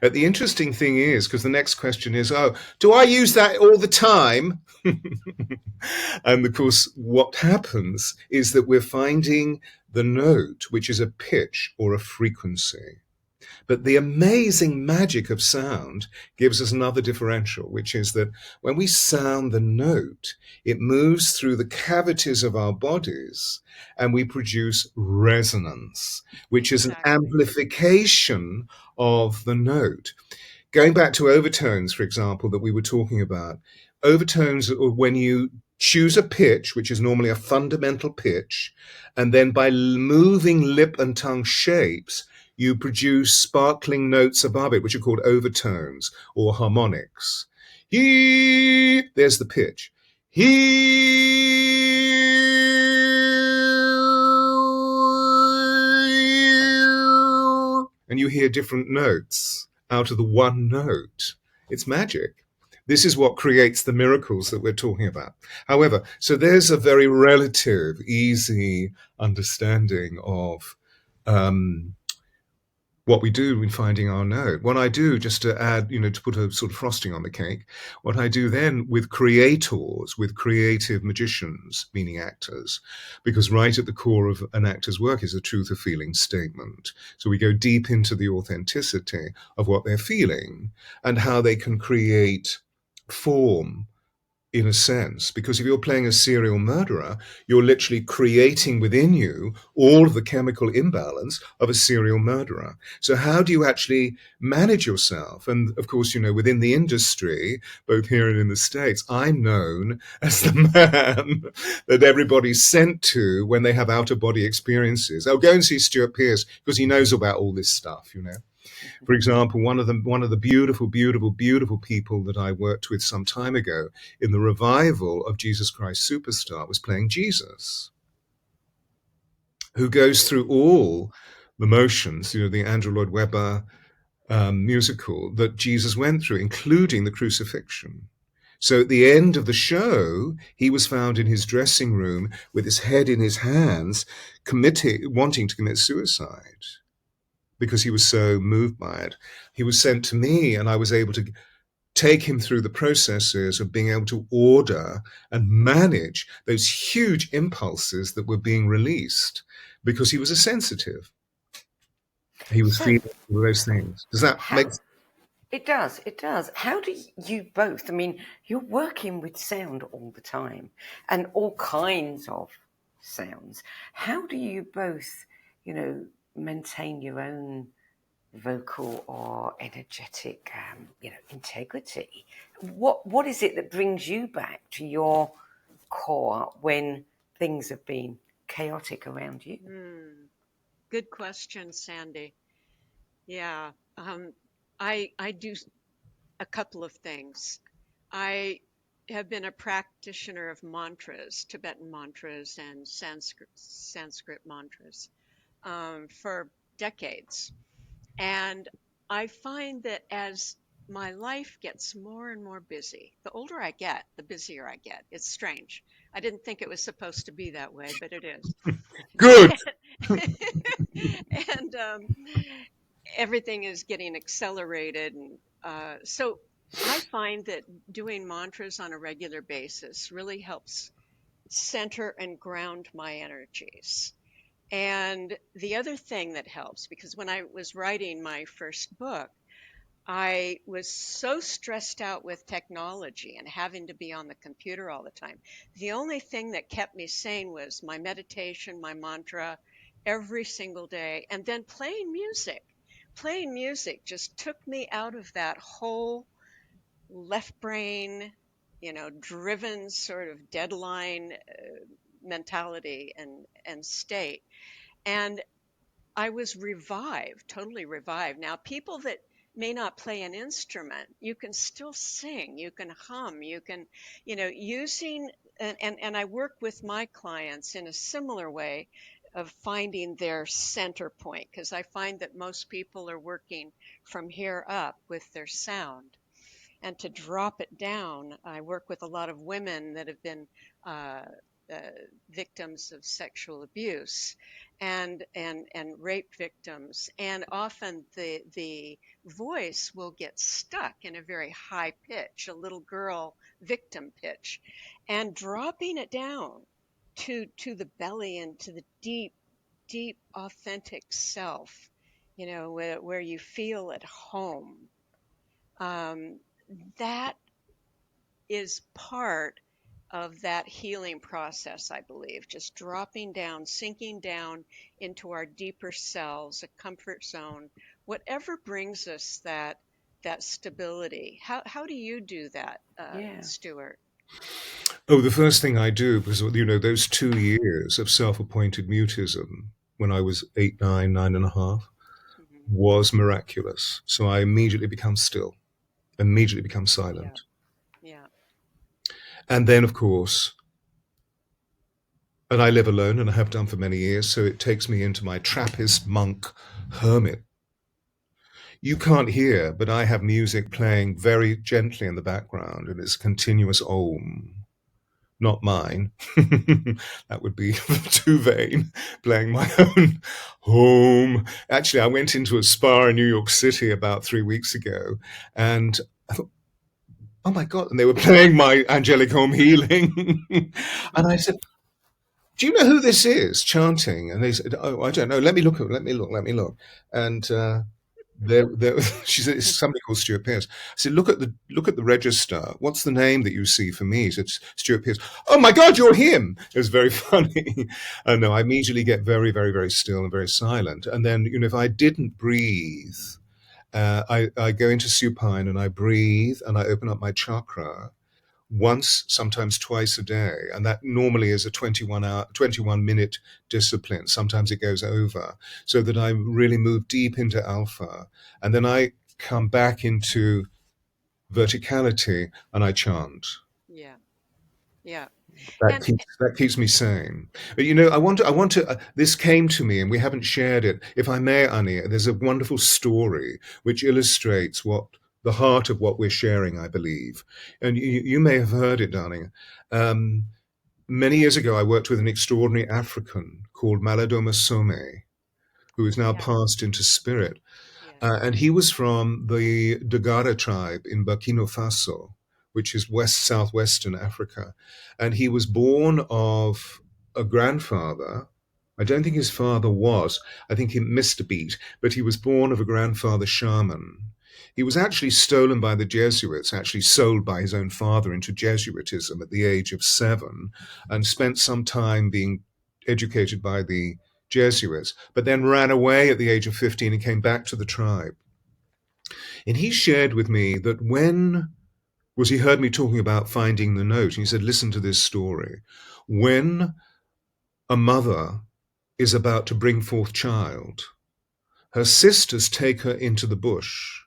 The interesting thing is, because the next question is, do I use that all the time? And of course, what happens is that we're finding the note, which is a pitch or a frequency. But the amazing magic of sound gives us another differential, which is that when we sound the note, it moves through the cavities of our bodies and we produce resonance, which is an amplification of the note. Going back to overtones, for example, that we were talking about, overtones are when you choose a pitch, which is normally a fundamental pitch, and then by moving lip and tongue shapes, you produce sparkling notes above it, which are called overtones or harmonics. He, there's the pitch. And you hear different notes out of the one note. It's magic. This is what creates the miracles that we're talking about. However, so there's a very relative, easy understanding of what we do in finding our note. What I do, just to add, to put a sort of frosting on the cake, what I do then with creators, with creative magicians, meaning actors, because right at the core of an actor's work is a truth of feeling statement. So we go deep into the authenticity of what they're feeling and how they can create form, in a sense, because if you're playing a serial murderer, you're literally creating within you all of the chemical imbalance of a serial murderer. So how do you actually manage yourself? And of course, within the industry, both here and in the States, I'm known as the man that everybody's sent to when they have out-of-body experiences. I'll go and see Stewart Pearce because he knows about all this stuff, For example, one of the beautiful, beautiful, beautiful people that I worked with some time ago in the revival of Jesus Christ Superstar was playing Jesus, who goes through all the motions, the Andrew Lloyd Webber musical that Jesus went through, including the crucifixion. So at the end of the show, he was found in his dressing room with his head in his hands, wanting to commit suicide, because he was so moved by it. He was sent to me, and I was able to take him through the processes of being able to order and manage those huge impulses that were being released, because he was a sensitive. He was feeling all those things. Does that make sense? It does, it does. How do you both, you're working with sound all the time and all kinds of sounds. How do you both, maintain your own vocal or energetic, integrity? What is it that brings you back to your core when things have been chaotic around you? Good question, Sandie. Yeah, I do a couple of things. I have been a practitioner of mantras, Tibetan mantras and Sanskrit mantras, for decades. And I find that as my life gets more and more busy, the older I get, the busier I get. It's strange. I didn't think it was supposed to be that way, but it is. Good. And everything is getting accelerated. And so I find that doing mantras on a regular basis really helps center and ground my energies. And the other thing that helps, because when I was writing my first book, I was so stressed out with technology and having to be on the computer all the time. The only thing that kept me sane was my meditation, my mantra, every single day, and then playing music. Playing music just took me out of that whole left brain, driven sort of deadline mentality and state. And I was revived, totally revived. Now, people that may not play an instrument, you can still sing, you can hum, you can, using, and I work with my clients in a similar way of finding their center point, because I find that most people are working from here up with their sound. And to drop it down, I work with a lot of women that have been victims of sexual abuse and rape victims, and often the voice will get stuck in a very high pitch, a little girl victim pitch, and dropping it down to the belly and to the deep authentic self, where you feel at home. That is part of that healing process, I believe, just dropping down, sinking down into our deeper selves, a comfort zone, whatever brings us that stability. How do you do that, Stewart? Oh, the first thing I do, because, those 2 years of self-appointed mutism when I was 8, 9, 9.5, was miraculous. So I immediately become still, immediately become silent. Yeah. And then, of course, and I live alone, and I have done for many years, so it takes me into my Trappist monk hermit. You can't hear, but I have music playing very gently in the background, and it's continuous om, not mine. That would be too vain, playing my own home. Actually, I went into a spa in New York City about 3 weeks ago, and I thought, oh my God, and they were playing my Angelic Home Healing. And I said, do you know who this is chanting? And they said, oh, I don't know. Let me look. And she said, it's somebody called Stewart Pearce. I said, look at the register. What's the name that you see for me? He said, Stewart Pearce. Oh my God, you're him. It was very funny. And no, I immediately get very, very, very still and very silent. And then, if I didn't breathe, I go into supine and I breathe and I open up my chakra once, sometimes twice a day. And that normally is a 21 minute discipline. Sometimes it goes over, so that I really move deep into alpha. And then I come back into verticality and I chant. Yeah. Yeah. That keeps me sane. But I want to. This came to me, and we haven't shared it. If I may, Annie, there's a wonderful story which illustrates the heart of what we're sharing, I believe. And you may have heard it, darling. Many years ago, I worked with an extraordinary African called Malidoma Some, who is now passed into spirit. And he was from the Dagara tribe in Burkina Faso, which is southwestern Africa. And he was born of a grandfather. I don't think his father was. I think he missed a beat, but he was born of a grandfather shaman. He was actually stolen by the Jesuits, actually sold by his own father into Jesuitism at the age of 7, and spent some time being educated by the Jesuits, but then ran away at the age of 15 and came back to the tribe. And he shared with me that he heard me talking about finding the note, and he said, listen to this story. When a mother is about to bring forth child, her sisters take her into the bush,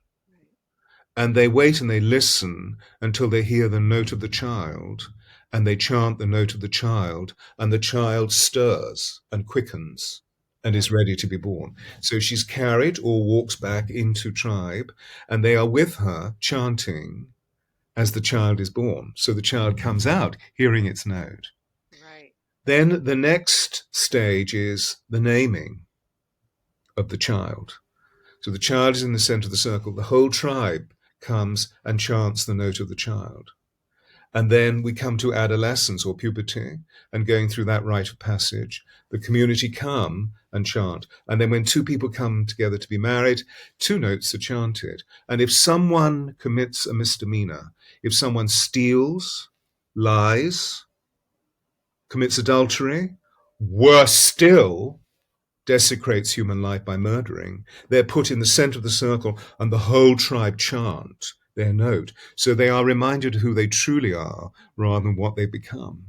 and they wait and they listen until they hear the note of the child, and they chant the note of the child, and the child stirs and quickens and is ready to be born. So she's carried or walks back into tribe, and they are with her chanting as the child is born. So the child comes out hearing its note. Right. Then the next stage is the naming of the child. So the child is in the center of the circle. The whole tribe comes and chants the note of the child. And then we come to adolescence or puberty, and going through that rite of passage, the community come and chant. And then when two people come together to be married, 2 notes are chanted. And if someone commits a misdemeanor, if someone steals, lies, commits adultery, worse still, desecrates human life by murdering, they're put in the center of the circle and the whole tribe chant their note. So they are reminded of who they truly are rather than what they become.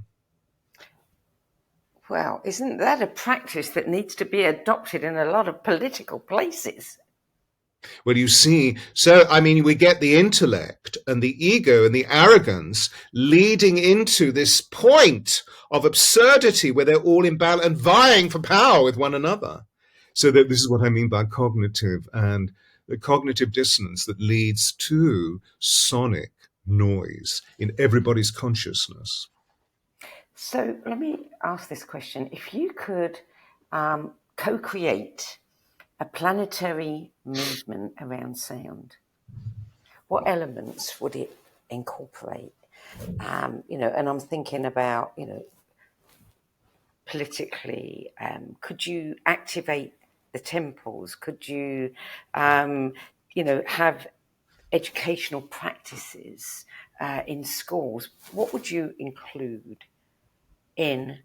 Well, isn't that a practice that needs to be adopted in a lot of political places? Well, you see, we get the intellect and the ego and the arrogance leading into this point of absurdity where they're all in battle and vying for power with one another. So that this is what I mean by cognitive and the cognitive dissonance that leads to sonic noise in everybody's consciousness. So let me ask this question. If you could co-create a planetary movement around sound, what elements would it incorporate? And I'm thinking about, politically, could you activate the temples? Could you, have educational practices in schools? What would you include in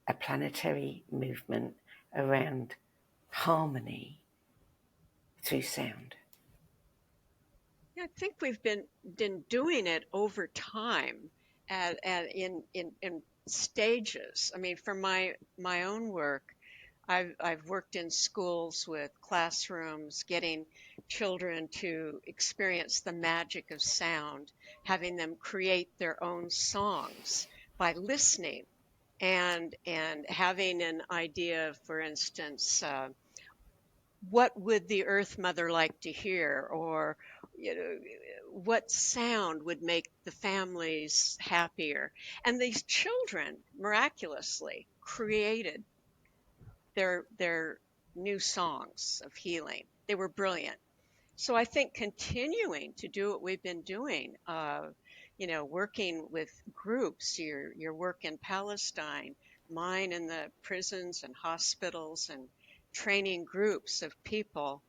a planetary movement around harmony through sound? Yeah, I think we've been doing it over time and in stages. I mean, for my own work, I've worked in schools with classrooms, getting children to experience the magic of sound, having them create their own songs by listening and having an idea, for instance, what would the Earth Mother like to hear, or what sound would make the families happier. And these children miraculously created their new songs of healing. They were brilliant. So I think continuing to do what we've been doing, working with groups, your work in Palestine, mine in the prisons and hospitals, and training groups of people.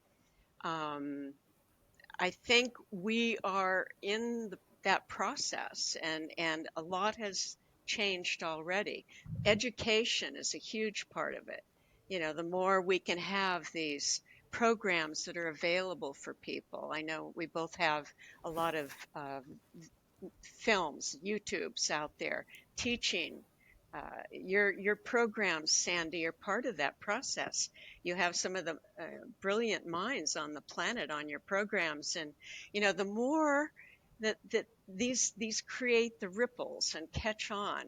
I think we are in that process, and a lot has changed already. Education is a huge part of it. The more we can have these programs that are available for people. I know we both have a lot of films, YouTubes out there teaching. Your programs, Sandie, are part of that process. You have some of the brilliant minds on the planet on your programs, and the more that these create the ripples and catch on.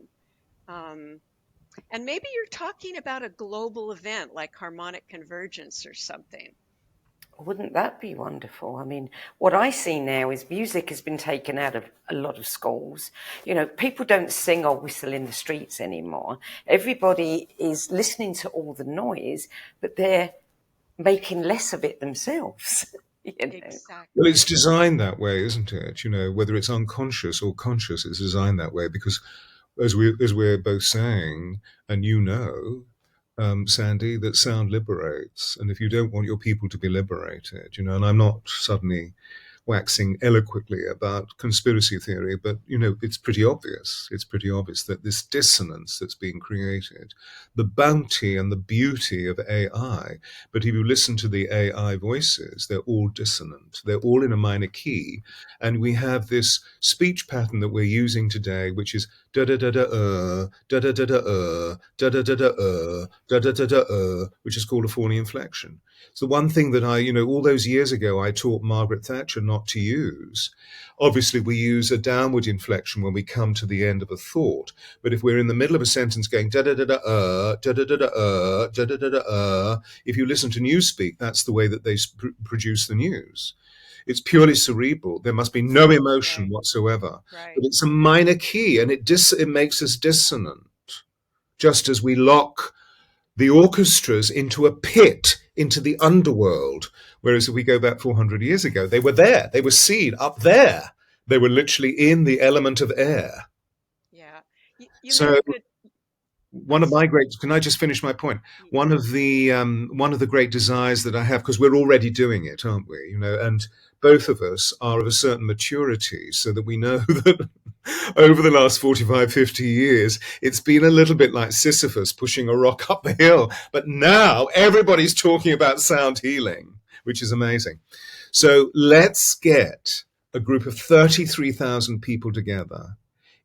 And maybe you're talking about a global event like harmonic convergence or something. Wouldn't that be wonderful? I mean, what I see now is music has been taken out of a lot of schools. People don't sing or whistle in the streets anymore. Everybody is listening to all the noise, but they're making less of it themselves. Exactly. Well, it's designed that way, isn't it? Whether it's unconscious or conscious, it's designed that way because, as we're both saying, and Sandie, that sound liberates. And if you don't want your people to be liberated, and I'm not suddenly waxing eloquently about conspiracy theory, but it's pretty obvious. It's pretty obvious that this dissonance that's being created, the bounty and the beauty of AI, but if you listen to the AI voices, they're all dissonant. They're all in a minor key, and we have this speech pattern that we're using today, which is da da da da da da da da da da da da da da da, which is called a falling inflection. So one thing that all those years ago, I taught Margaret Thatcher not to use. Obviously, we use a downward inflection when we come to the end of a thought. But if we're in the middle of a sentence going da da da da da da da da da da da da, if you listen to Newspeak, that's the way that they produce the news. It's purely cerebral. There must be no emotion whatsoever. Right. But it's a minor key, and it makes us dissonant, just as we lock the orchestras into a pit, into the underworld. Whereas if we go back 400 years ago, they were there. They were seen up there. They were literally in the element of air. Yeah. So one of my great, can I just finish my point? One of the great desires that I have, because we're already doing it, aren't we? And both of us are of a certain maturity so that we know that over the last 45, 50 years, it's been a little bit like Sisyphus pushing a rock up the hill. But now everybody's talking about sound healing, which is amazing. So let's get a group of 33,000 people together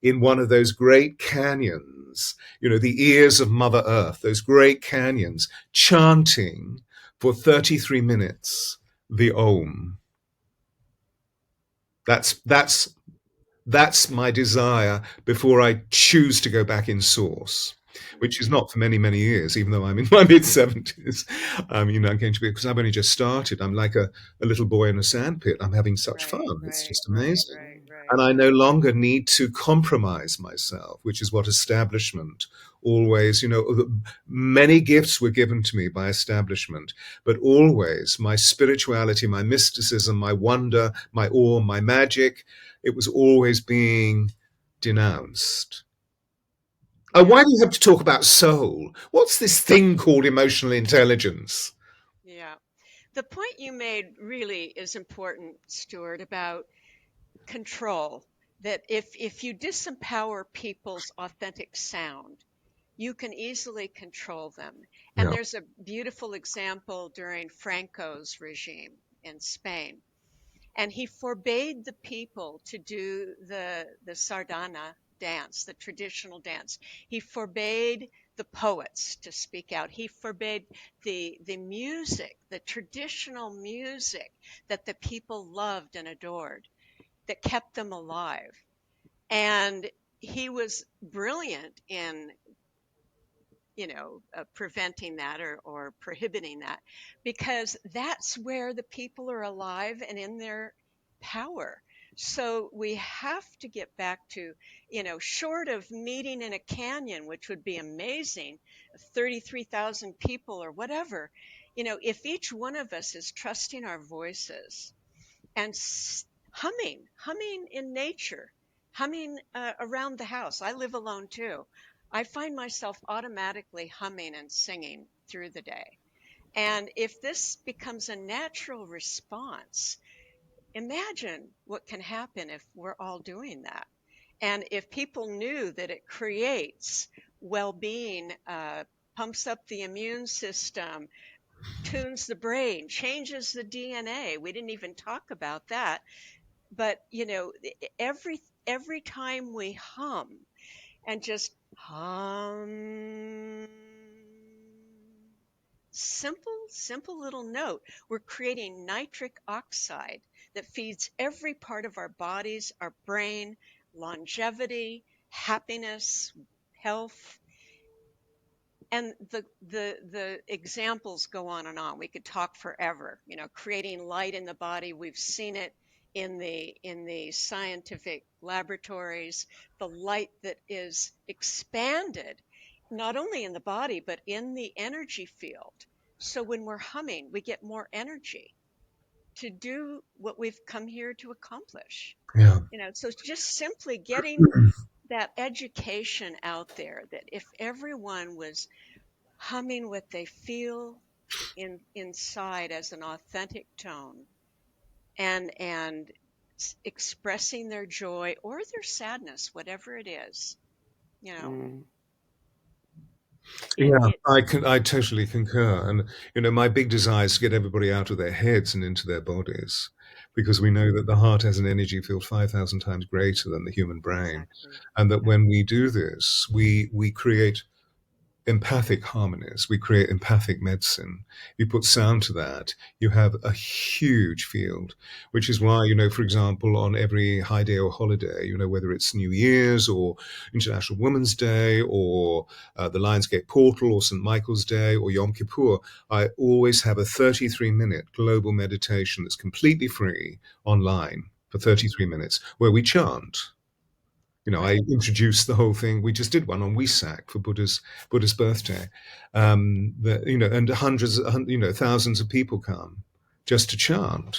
in one of those great canyons, the ears of Mother Earth, those great canyons, chanting for 33 minutes the Om. That's my desire before I choose to go back in source, which is not for many, many years, even though I'm in my mid-70s. I'm going to be, because I've only just started. I'm like a little boy in a sandpit. I'm having such fun. It's just amazing. And I no longer need to compromise myself, which is what establishment always, many gifts were given to me by establishment, but always my spirituality, my mysticism, my wonder, my awe, my magic, it was always being denounced. Oh, why do you have to talk about soul? What's this thing called emotional intelligence? Yeah. The point you made really is important, Stewart, about control. That if you disempower people's authentic sound, you can easily control them. And there's a beautiful example during Franco's regime in Spain. And he forbade the people to do the sardana dance, the traditional dance. He forbade the poets to speak out. He forbade the music, the traditional music that the people loved and adored, that kept them alive. And he was brilliant in preventing that or prohibiting that, because that's where the people are alive and in their power. So we have to get back to, short of meeting in a canyon, which would be amazing, 33,000 people or whatever, if each one of us is trusting our voices and humming in nature, humming around the house. I live alone too. I find myself automatically humming and singing through the day. And if this becomes a natural response, imagine what can happen if we're all doing that. And if people knew that it creates well-being, pumps up the immune system, tunes the brain, changes the DNA. We didn't even talk about that. But, every time we hum and just hum, simple little note, we're creating nitric oxide that feeds every part of our bodies, our brain, longevity, happiness, health. And the examples go on and on. We could talk forever, creating light in the body. We've seen it in the scientific laboratories, the light that is expanded, not only in the body, but in the energy field. So when we're humming, we get more energy to do what we've come here to accomplish. Yeah. So just simply getting that education out there, that if everyone was humming what they feel inside as an authentic tone, and expressing their joy or their sadness, whatever it is, Yeah, I totally concur. And my big desire is to get everybody out of their heads and into their bodies, because we know that the heart has an energy field 5,000 times greater than the human brain. Exactly. And that when we do this, we create empathic harmonies, we create empathic medicine. You put sound to that, you have a huge field, which is why, for example, on every high day or holiday, whether it's New Year's or International Women's Day or the Lionsgate Portal or St. Michael's Day or Yom Kippur, I always have a 33-minute global meditation that's completely free online for 33 minutes where we chant. I introduced the whole thing. We just did one on Wesak for Buddha's birthday. And hundreds, thousands of people come just to chant.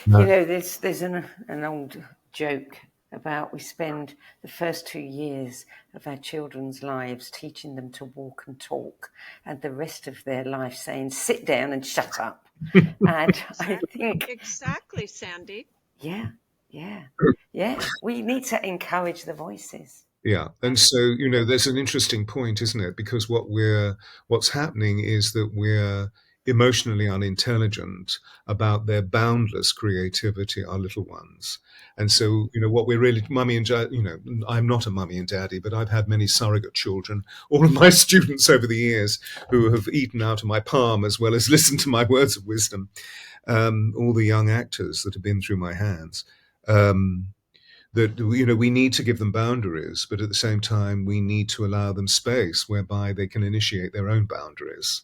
There's an old joke about we spend the first 2 years of our children's lives teaching them to walk and talk, and the rest of their life saying, sit down and shut up. And I think... Exactly, Sandie. Yeah. We need to encourage the voices. Yeah. And so, there's an interesting point, isn't it? Because what's happening is that we're emotionally unintelligent about their boundless creativity, our little ones. And so, what we're really, mummy and dad, I'm not a mummy and daddy, but I've had many surrogate children, all of my students over the years who have eaten out of my palm as well as listened to my words of wisdom, all the young actors that have been through my hands. That we need to give them boundaries, but at the same time we need to allow them space whereby they can initiate their own boundaries.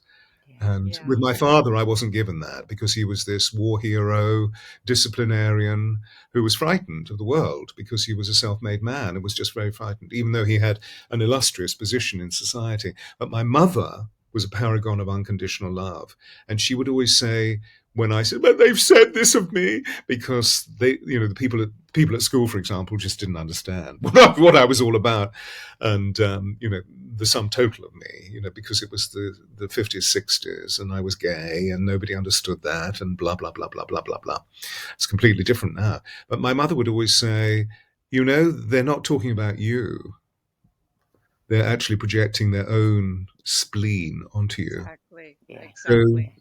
And with my father, I wasn't given that, because he was this war hero, disciplinarian who was frightened of the world because he was a self-made man and was just very frightened, even though he had an illustrious position in society. But my mother was a paragon of unconditional love, and she would always say, when I said, "But they've said this of me," because they, the people at school, for example, just didn't understand what I was all about, and the sum total of me, because it was the 50s, 60s, and I was gay, and nobody understood that, and blah blah blah blah blah blah blah. It's completely different now. But my mother would always say, they're not talking about you. They're actually projecting their own spleen onto you. Exactly. Yeah. Exactly. So,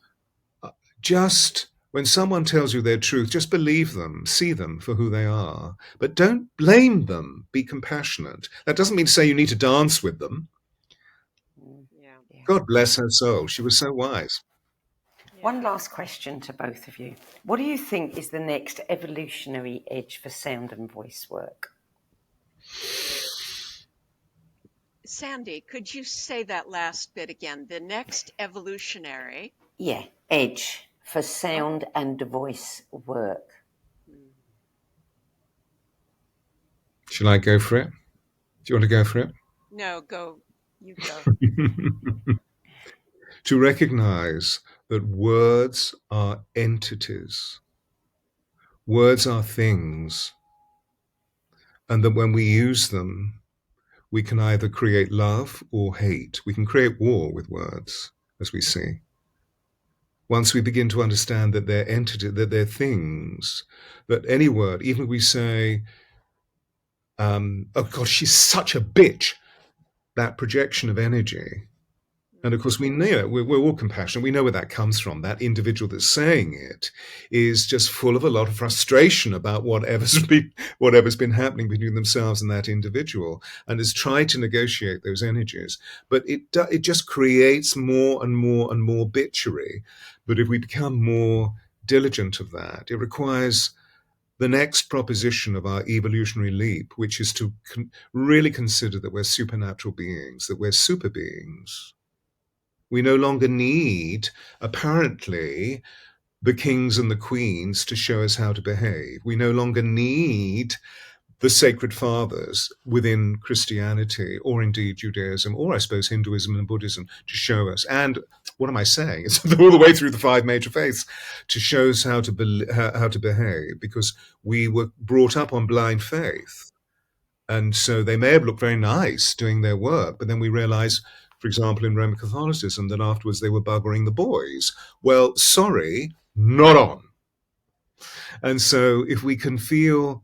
just when someone tells you their truth, just believe them, see them for who they are, but don't blame them. Be compassionate. That doesn't mean to say you need to dance with them. God bless her soul. She was so wise. One last question to both of you. What do you think is the next evolutionary edge for sound and voice work? Sandie, could you say that last bit again? The next evolutionary. Yeah, edge for sound and voice work. Shall I go for it? Do you want to go for it? No, go. You go. To recognize that words are entities, words are things, and that when we use them, we can either create love or hate. We can create war with words, as we see. Once we begin to understand that they're entities, that they're things, that any word, even if we say, oh God, she's such a bitch, that projection of energy. And of course, we know we're all compassionate. We know where that comes from. That individual that's saying it is just full of a lot of frustration about whatever's been happening between themselves and that individual, and has tried to negotiate those energies. But it just creates more and more and more bitchery. But if we become more diligent of that, it requires the next proposition of our evolutionary leap, which is to really consider that we're supernatural beings, that we're super beings. We no longer need, apparently, the kings and the queens to show us how to behave. We no longer need the sacred fathers within Christianity or indeed Judaism or I suppose Hinduism and Buddhism to show us. And what am I saying? It's all the way through the five major faiths to show us how to behave, because we were brought up on blind faith. And so they may have looked very nice doing their work, but then we realize, for example, in Roman Catholicism, that afterwards they were buggering the boys. Well, sorry, not on. And so if we can feel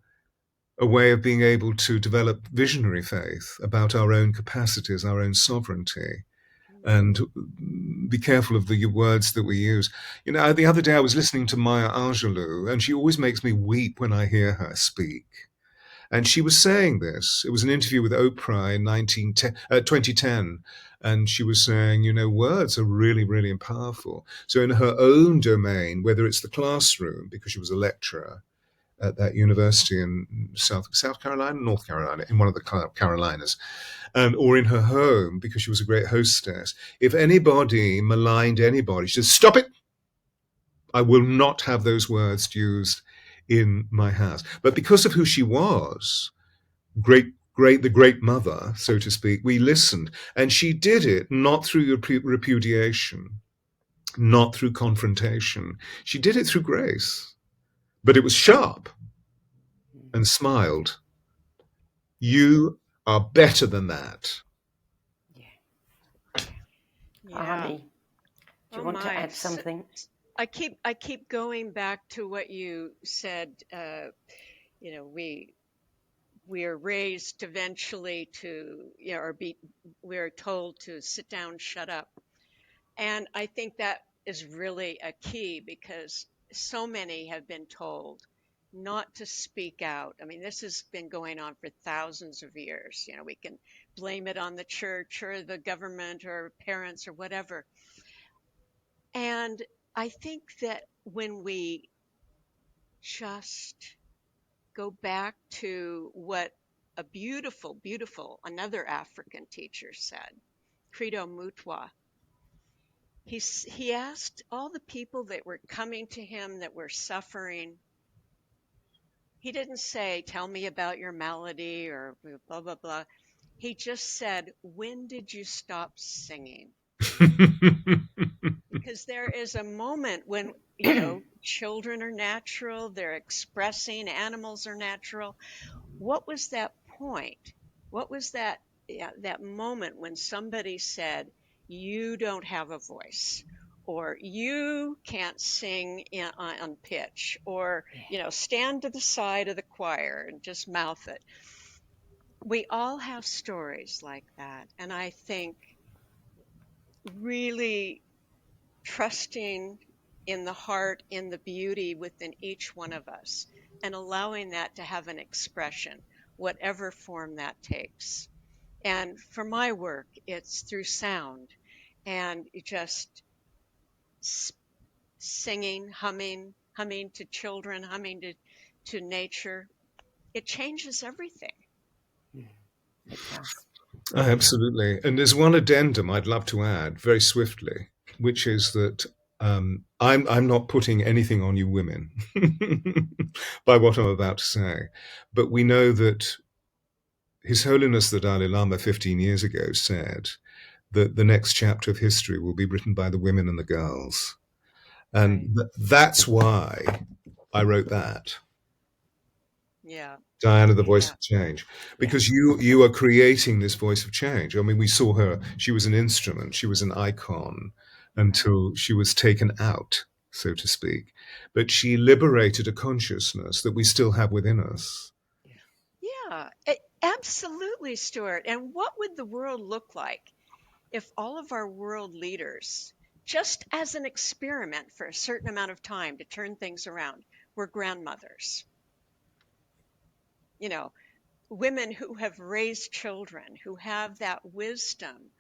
a way of being able to develop visionary faith about our own capacities, our own sovereignty, and be careful of the words that we use. You know, the other day I was listening to Maya Angelou, and she always makes me weep when I hear her speak. And she was saying this. It was an interview with Oprah in 2010. And she was saying, you know, words are really, really powerful. So in her own domain, whether it's the classroom, because she was a lecturer at that university in South Carolina, North Carolina, in one of the Carolinas, or in her home, because she was a great hostess, if anybody maligned anybody, she said, stop it. I will not have those words used in my house. But because of who she was, the great mother, so to speak, we listened. And she did it not through repudiation, not through confrontation. She did it through grace. But it was sharp and smiled. You are better than that. Honey, do you want to add something? I keep going back to what you said. You know, we are raised eventually to, you know, we're told to sit down, shut up. And I think that is really a key, because so many have been told not to speak out. I mean, this has been going on for thousands of years. You know, we can blame it on the church or the government or parents or whatever. And I think that when we just go back to what a beautiful, another African teacher said, Credo Mutwa, he asked all the people that were coming to him that were suffering. He didn't say, tell me about your malady or blah, blah, blah. He just said, when did you stop singing? Because there is a moment when, you know, children are natural, they're expressing, animals are natural. What was that point? What was that moment when somebody said, you don't have a voice, or you can't sing on pitch, or, you know, stand to the side of the choir and just mouth it? We all have stories like that. And I think really trusting in the heart, in the beauty within each one of us, and allowing that to have an expression, whatever form that takes. And for my work, it's through sound and just singing, humming to children, humming to nature. It changes everything. It does. Absolutely. And there's one addendum I'd love to add very swiftly, which is that I'm not putting anything on you women by what I'm about to say, but we know that His Holiness the Dalai Lama 15 years ago said that the next chapter of history will be written by the women and the girls. And that's why I wrote that. Yeah. Diana, the voice of change, because you are creating this voice of change. I mean, we saw her, she was an instrument, she was an icon until she was taken out, so to speak. But she liberated a consciousness that we still have within us. Yeah, absolutely, Stuart. And what would the world look like if all of our world leaders, just as an experiment for a certain amount of time to turn things around, were grandmothers? You know, women who have raised children, who have that wisdom.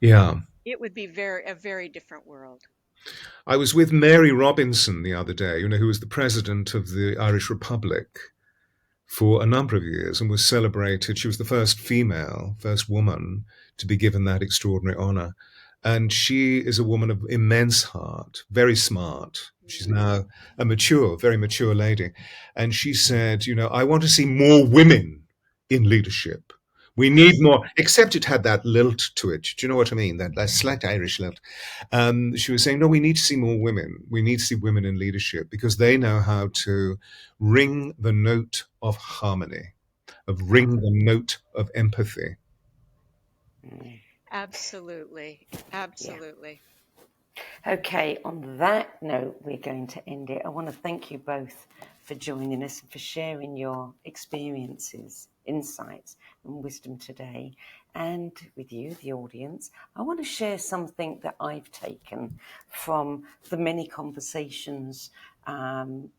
Yeah. It would be a very different world. I was with Mary Robinson the other day, who was the president of the Irish Republic for a number of years and was celebrated. She was the first woman to be given that extraordinary honor. And she is a woman of immense heart, very smart. She's now a very mature lady. And she said, I want to see more women in leadership. We need more, except it had that lilt to it. Do you know what I mean? That slight Irish lilt. She was saying, no, we need to see more women. We need to see women in leadership because they know how to ring the note of harmony, ring the note of empathy. Absolutely. Absolutely. Yeah. Okay, on that note, we're going to end it. I want to thank you both for joining us and for sharing your experiences, insights, and wisdom today. And with you, the audience, I want to share something that I've taken from the many conversations and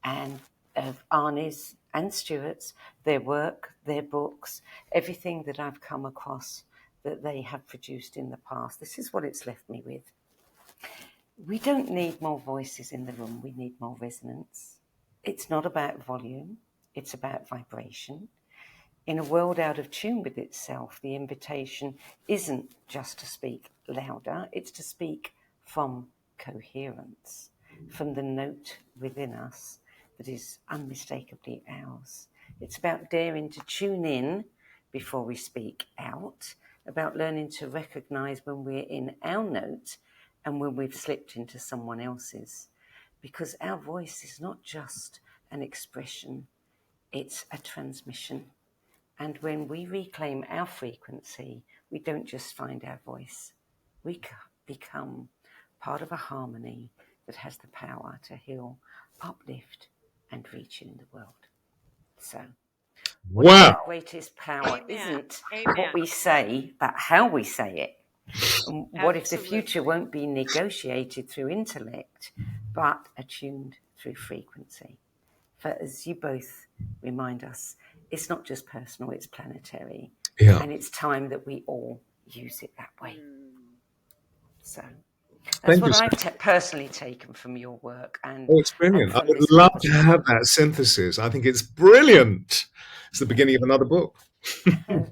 of Arnie's and Stewart's, their work, their books, everything that I've come across that they have produced in the past. This is what it's left me with. We don't need more voices in the room. We need more resonance. It's not about volume. It's about vibration. In a world out of tune with itself, the invitation isn't just to speak louder. It's to speak from coherence, from the note within us that is unmistakably ours. It's about daring to tune in before we speak out, about learning to recognize when we're in our note and when we've slipped into someone else's. Because our voice is not just an expression, it's a transmission. And when we reclaim our frequency, we don't just find our voice. We become part of a harmony that has the power to heal, uplift, and reach in the world. So, what is our greatest power isn't what we say, but how we say it. And what if the future won't be negotiated through intellect, but attuned through frequency? For as you both remind us, it's not just personal, it's planetary. Yeah. And it's time that we all use it that way. So that's what I've personally taken from your work. And it's brilliant. I would love to have that synthesis. I think it's brilliant. It's the beginning of another book.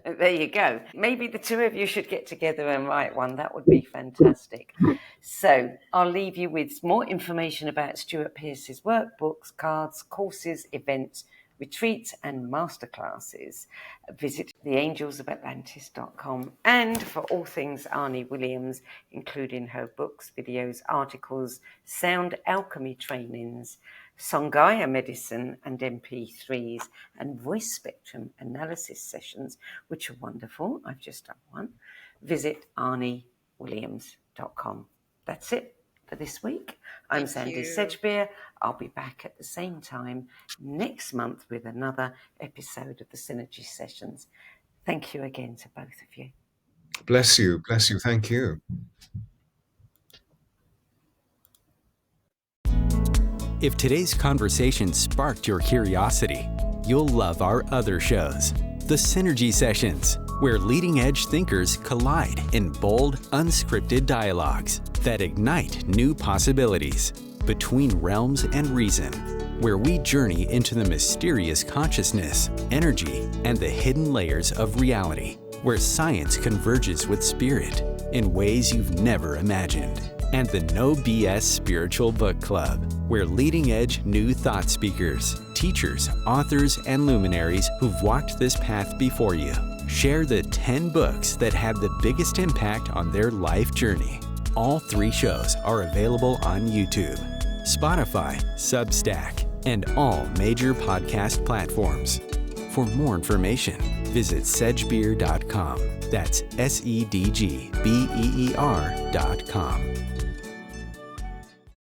There you go. Maybe the two of you should get together and write one. That would be fantastic. So I'll leave you with more information about Stewart Pearce's workbooks, cards, courses, events, retreats and masterclasses. Visit theangelsofatlantis.com. And for all things Arnie Williams, including her books, videos, articles, sound alchemy trainings, Sangaya medicine and MP3s, and voice spectrum analysis sessions, which are wonderful. I've just done one. Visit arniewilliams.com. That's it for this week. I'm Sandie Sedgbeer. I'll be back at the same time next month with another episode of the Synergy Sessions. Thank you again to both of you. Bless you. Bless you. Thank you. If today's conversation sparked your curiosity, you'll love our other shows, the Synergy Sessions, where leading-edge thinkers collide in bold, unscripted dialogues that ignite new possibilities. Between Realms and Reason, where we journey into the mysterious consciousness, energy, and the hidden layers of reality, where science converges with spirit in ways you've never imagined. And the No BS Spiritual Book Club, where leading-edge new thought speakers, teachers, authors, and luminaries who've walked this path before you share the 10 books that had the biggest impact on their life journey. All 3 shows are available on YouTube, Spotify, Substack, and all major podcast platforms. For more information, visit sedgbeer.com. That's SEDGBEER.com.